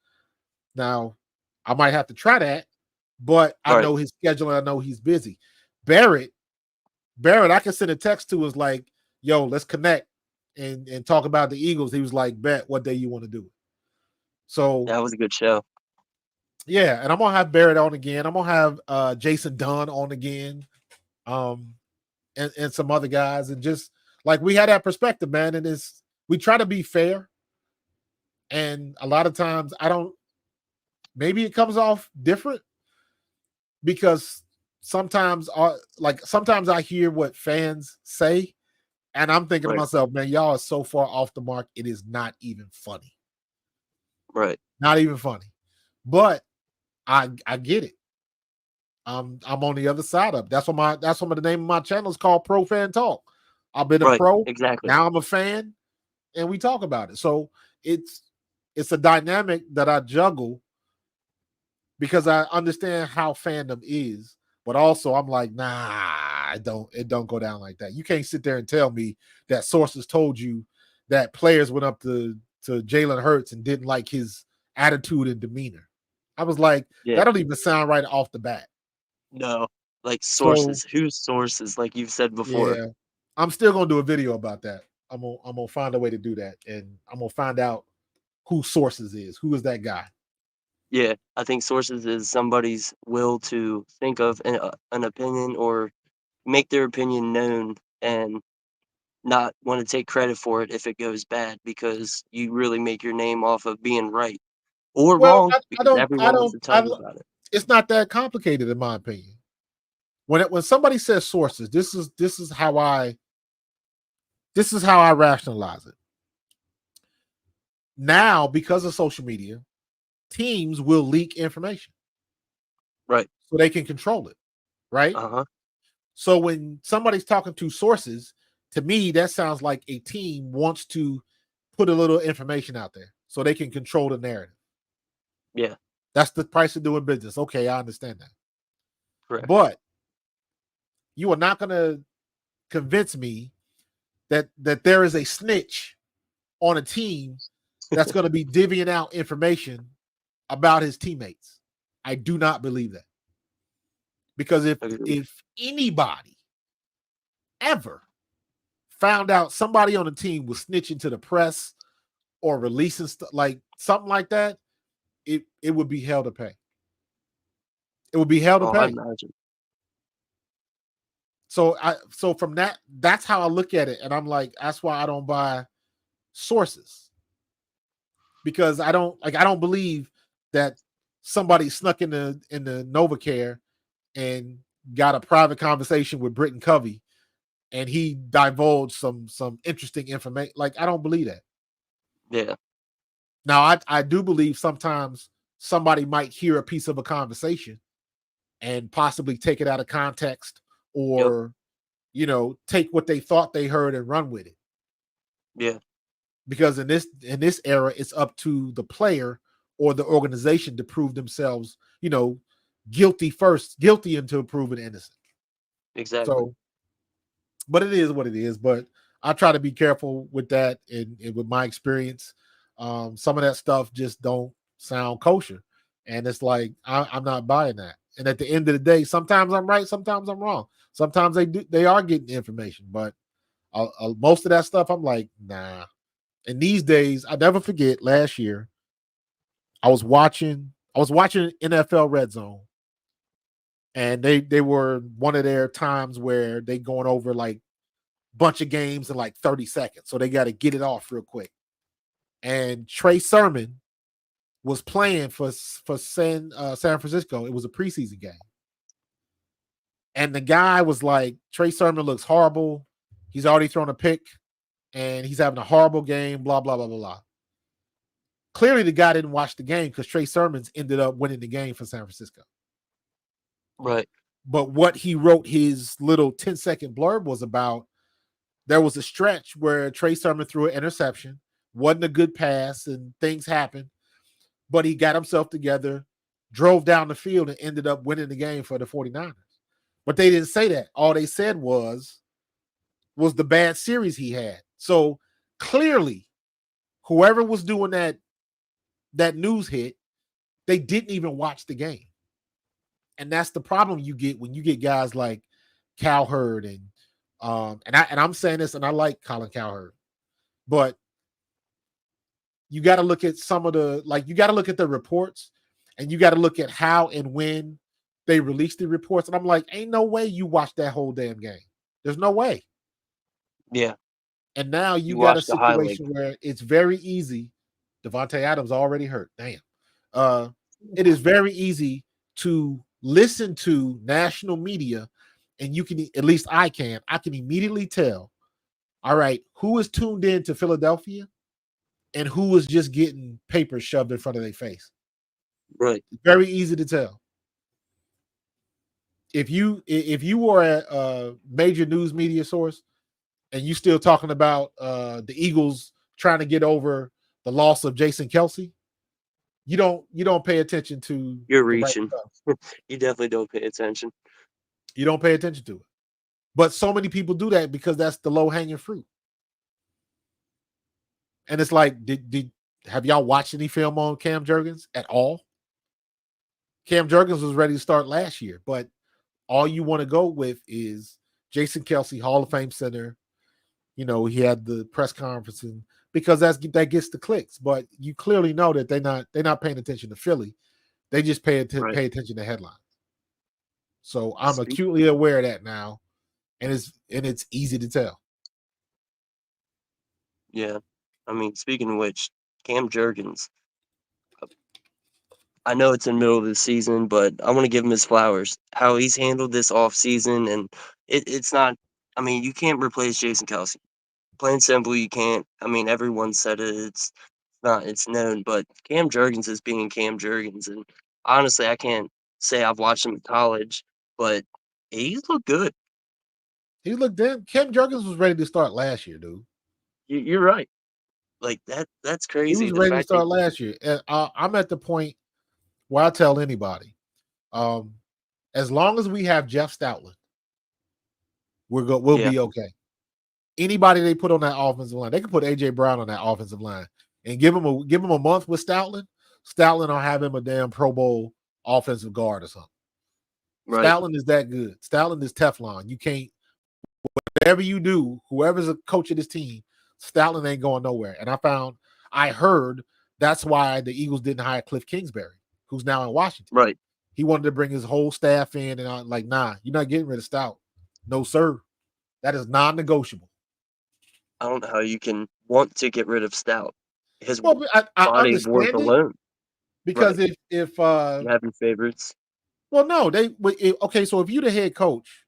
Now, I might have to try that, but I Right. know his schedule and I know he's busy. Barrett, I can send a text to is like, yo, let's connect and talk about the Eagles. He was like, bet, what day you want to do it? So That was a good show. yeah, and I'm gonna have Barrett on again. I'm gonna have Jason Dunn on again. And some other guys, and just like we had that perspective, man. And we try to be fair. And a lot of times maybe it comes off different because sometimes I hear what fans say, and I'm thinking to Right. myself, man, y'all are so far off the mark, it is not even funny. Right. Not even funny. But I get it. I'm on the other side of it. That's what the name of my channel is called Pro Fan Talk. I've been a Right. pro, Exactly. now I'm a fan, and we talk about it. So it's a dynamic that I juggle because I understand how fandom is, but also I'm like, nah, it don't go down like that. You can't sit there and tell me that sources told you that players went up to Jalen Hurts and didn't like his attitude and demeanor. I was like, Yeah. that don't even sound right off the bat. No. Like So sources. Whose sources? Like you've said before. yeah, I'm still gonna do a video about that. I'm gonna find a way to do that, and I'm gonna find out who sources is. Who is that guy? Yeah. I think sources is somebody's will to think of an opinion or make their opinion known and not want to take credit for it if it goes bad because you really make your name off of being right or Well, wrong because everyone wants to tell you about it. it's not that complicated in my opinion. When somebody says sources, this is how I this is how I rationalize it. Now, because of social media, teams will leak information. Right. So they can control it. Right. Uh-huh. So when somebody's talking to sources, to me, that sounds like a team wants to put a little information out there so they can control the narrative. Yeah. That's the price of doing business. Okay, I understand that. Correct. But you are not going to convince me that there is a snitch on a team that's going to be divvying out information about his teammates. I do not believe that. Because if anybody ever found out somebody on the team was snitching to the press or releasing like something like that, it would be hell to pay. It would be hell to I pay. imagine. So from that's how I look at it, and I'm like, that's why I don't buy sources, because I don't believe that somebody snuck in the NovaCare and got a private conversation with Britton Covey, and he divulged some interesting information. Like, I don't believe that. Yeah. Now, I do believe sometimes somebody might hear a piece of a conversation and possibly take it out of context, or take what they thought they heard and run with it. Yeah. Because in this era, it's up to the player or the organization to prove themselves, guilty until proven innocent. Exactly. So, but it is what it is. But I try to be careful with that, and with my experience, some of that stuff just don't sound kosher, and it's like I'm not buying that. And at the end of the day, sometimes I'm right, sometimes I'm wrong. Sometimes they are getting information, but most of that stuff I'm like, nah. And these days, I never forget. Last year, I was watching NFL Red Zone, and they were one of their times where they going over like bunch of games in like 30 seconds, so they got to get it off real quick. And Trey Sermon was playing for San Francisco. It was a preseason game, and the guy was like, Trey Sermon looks horrible. He's already thrown a pick, and he's having a horrible game. Blah blah blah blah blah. Clearly, the guy didn't watch the game, because Trey Sermons ended up winning the game for San Francisco. Right. But what he wrote his little 10-second blurb was about, there was a stretch where Trey Sermon threw an interception, wasn't a good pass, and things happened, but he got himself together, drove down the field, and ended up winning the game for the 49ers. But they didn't say that. All they said was the bad series he had. So clearly, whoever was doing that news hit, they didn't even watch the game. And that's the problem you get when you get guys like Cowherd and I'm saying this, and I like Colin Cowherd, but you got to look at you got to look at the reports, and you got to look at how and when they released the reports. And I'm like, ain't no way you watched that whole damn game. There's no way. Yeah. And now you got a watched the highlight. situation where it's very easy. Devontae Adams already hurt. Damn. It is very easy to listen to national media, and you can, at least I can immediately tell, all right, who is tuned in to Philadelphia and who is just getting papers shoved in front of their face. Right. Very easy to tell. If you are a major news media source and you still talking about the Eagles trying to get over the loss of Jason Kelce, you don't pay attention to. You're reaching. You definitely don't pay attention. You don't pay attention to it. But so many people do that because that's the low-hanging fruit. And it's like, have y'all watched any film on Cam Jurgens at all? Cam Jurgens was ready to start last year, but all you want to go with is Jason Kelce, Hall of Fame center. He had the press conference, and because that gets the clicks. But you clearly know that they're not paying attention to Philly. They just pay attention to headlines. So I'm acutely aware of that now, and it's easy to tell. Yeah. I mean, speaking of which, Cam Jurgens, I know it's in the middle of the season, but I want to give him his flowers. How he's handled this offseason, and it's not, I mean, you can't replace Jason Kelce. Plain simple, you can't. I mean, everyone said it. It's known, but Cam Jurgens is being Cam Jurgens, and honestly, I can't say I've watched him in college, but he's looked good. He looked in. Cam Jurgens was ready to start last year, dude. You're right. Like that's He crazy. was The ready to fact that start last year. And I'm at the point where I tell anybody, as long as we have Jeff Stoutland, we'll yeah, be okay. Anybody they put on that offensive line, they can put AJ Brown on that offensive line and give him a month with Stoutland. Stoutland will have him a damn Pro Bowl offensive guard or something. right. Stoutland is that good. Stoutland is Teflon. You can't, whatever you do, whoever's a coach of this team, Stoutland ain't going nowhere. And I heard that's why the Eagles didn't hire Cliff Kingsbury, who's now in Washington. Right. He wanted to bring his whole staff in, and I'm like, nah, you're not getting rid of Stout. No, sir. That is non-negotiable. I don't know how you can want to get rid of Stout. His Well, I body of work understand it alone. because Right. if You have your favorites. well, no, okay. So if you're the head coach,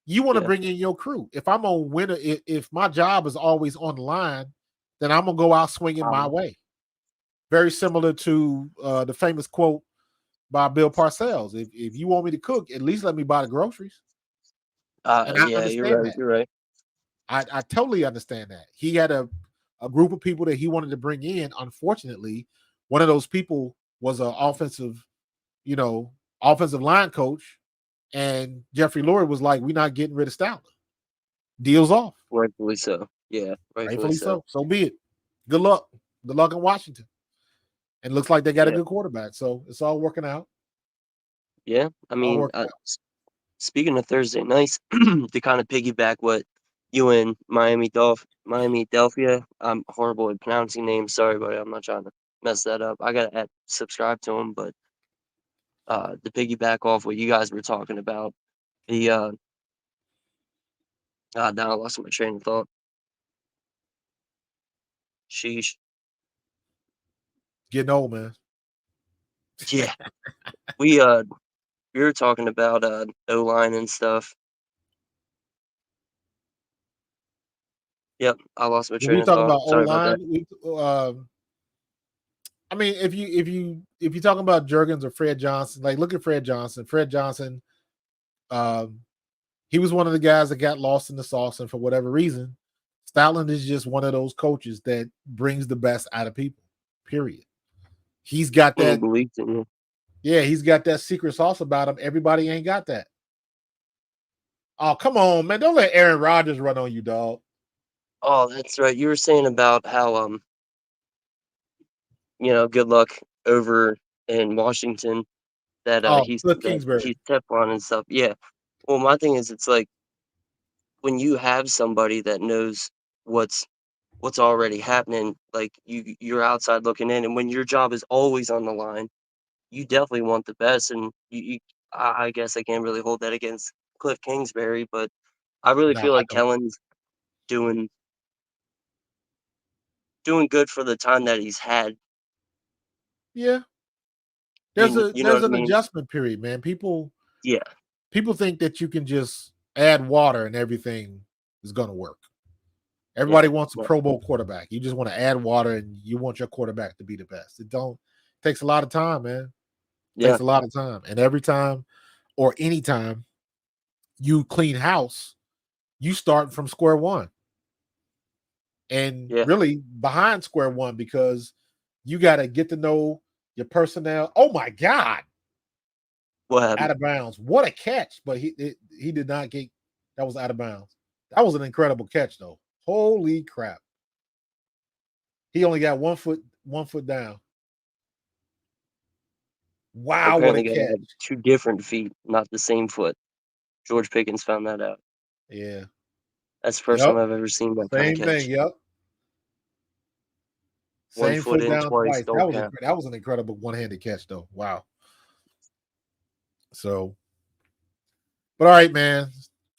you want to Yeah. bring in your crew. If I'm on winner, if my job is always on the line, then I'm gonna go out swinging my way. Very similar to the famous quote by Bill Parcells: "If you want me to cook, at least let me buy the groceries." And I Yeah, you're understand right. that. You're right. I totally understand that. He had a group of people that he wanted to bring in. Unfortunately, one of those people was an offensive line coach, and Jeffrey Lurie was like, "We're not getting rid of Stoutland. Deal's off." Rightfully so. Yeah, rightfully so. So be it. Good luck. Good luck in Washington. And it looks like they got a Yeah. good quarterback, so it's all working out. Yeah. I All mean, working out. speaking of Thursday nights, to kind of piggyback what you and Miami Delphia, I'm horrible at pronouncing names. Sorry, buddy. I'm not trying to mess that up. I gotta subscribe to him, but to piggyback off what you guys were talking about, the now I lost my train of thought. Sheesh. Getting old, man. Yeah, we were talking about O-line and stuff. Yep, I lost my If you're train of talking thought. about O Sorry about that. line, I mean, if you're talking about Jurgens or Fred Johnson, like look at Fred Johnson. Fred Johnson, he was one of the guys that got lost in the sauce, and for whatever reason, Stoutland is just one of those coaches that brings the best out of people. Period. He's got that. Believed in you. Yeah, he's got that secret sauce about him. Everybody ain't got that. Oh, come on, man! Don't let Aaron Rodgers run on you, dog. Oh, that's right. You were saying about how good luck over in Washington that Oh, Cliff Kingsbury. he's Teflon and stuff. Yeah. Well, my thing is, it's like when you have somebody that knows what's already happening, like you're outside looking in, and when your job is always on the line, you definitely want the best. And I guess I can't really hold that against Cliff Kingsbury, but I really No, feel I like don't. Kellen's doing good for the time that he's had. Yeah, You know there's what I an mean? adjustment period, man. People Yeah. think that you can just add water and everything is going to work. Everybody Yeah. wants a No. Pro Bowl quarterback. You just want to add water and you want your quarterback to be the best. It takes a lot of time, man. It Yeah. takes a lot of time. And every time or anytime you clean house, you start from square one. And Yeah. really behind square one because you got to get to know your personnel. Oh my God. What Out happened? of bounds. What a catch. But he did not get that was out of bounds. That was an incredible catch, though. Holy crap. He only got 1 foot down. Wow, what a Apparently, got to catch. have 2 different feet, not the same foot. George Pickens found that out. Yeah. That's the first Yep. time I've ever seen that kind of Same thing. catch. Yep. 1 Same foot foot in down twice, twice. don't count. That was an incredible one-handed catch, though. Wow. So, but all right, man.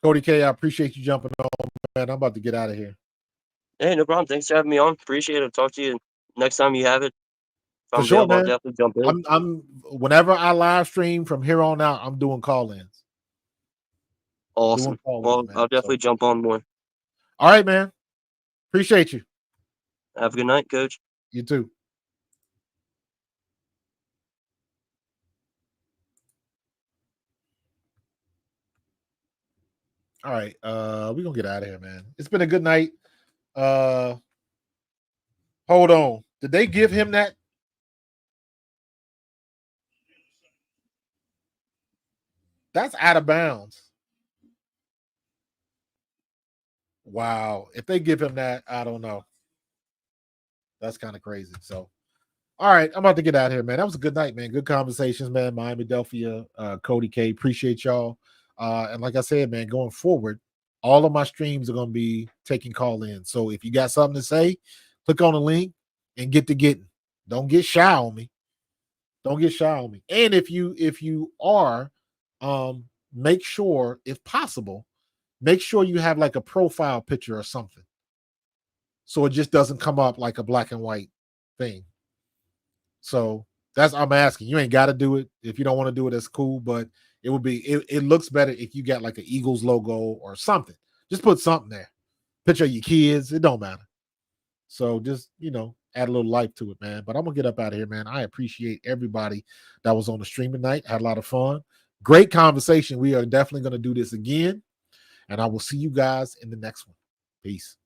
Cody K, I appreciate you jumping on, man. I'm about to get out of here. Hey, no problem. Thanks for having me on. Appreciate it. Talk to you next time you have it. If For I'm sure, available, I'll man. definitely jump in. I'm whenever I live stream from here on out, I'm doing call-ins. Awesome. Well, Man. I'll definitely jump on more. All right, man. Appreciate you. Have a good night, Coach. You too. All right. We're gonna get out of here, man. It's been a good night. Hold on. Did they give him that? That's out of bounds. Wow. If they give him that, I don't know. That's kind of crazy. So, all right, I'm about to get out of here, man. That was a good night, man. Good conversations, man. Miami, Delphia, Cody K. Appreciate y'all. And like I said, man, going forward, all of my streams are going to be taking call in. So if you got something to say, click on the link and get to getting. Don't get shy on me. Don't get shy on me. And if you are, make sure, if possible, make sure you have like a profile picture or something, so it just doesn't come up like a black and white thing. So that's, I'm asking. You ain't got to do it. If you don't want to do it, that's cool. But it would be, it looks better if you got like an Eagles logo or something. Just put something there. Picture of your kids. It don't matter. So just, add a little life to it, man. But I'm going to get up out of here, man. I appreciate everybody that was on the stream tonight. Had a lot of fun. Great conversation. We are definitely going to do this again. And I will see you guys in the next one. Peace.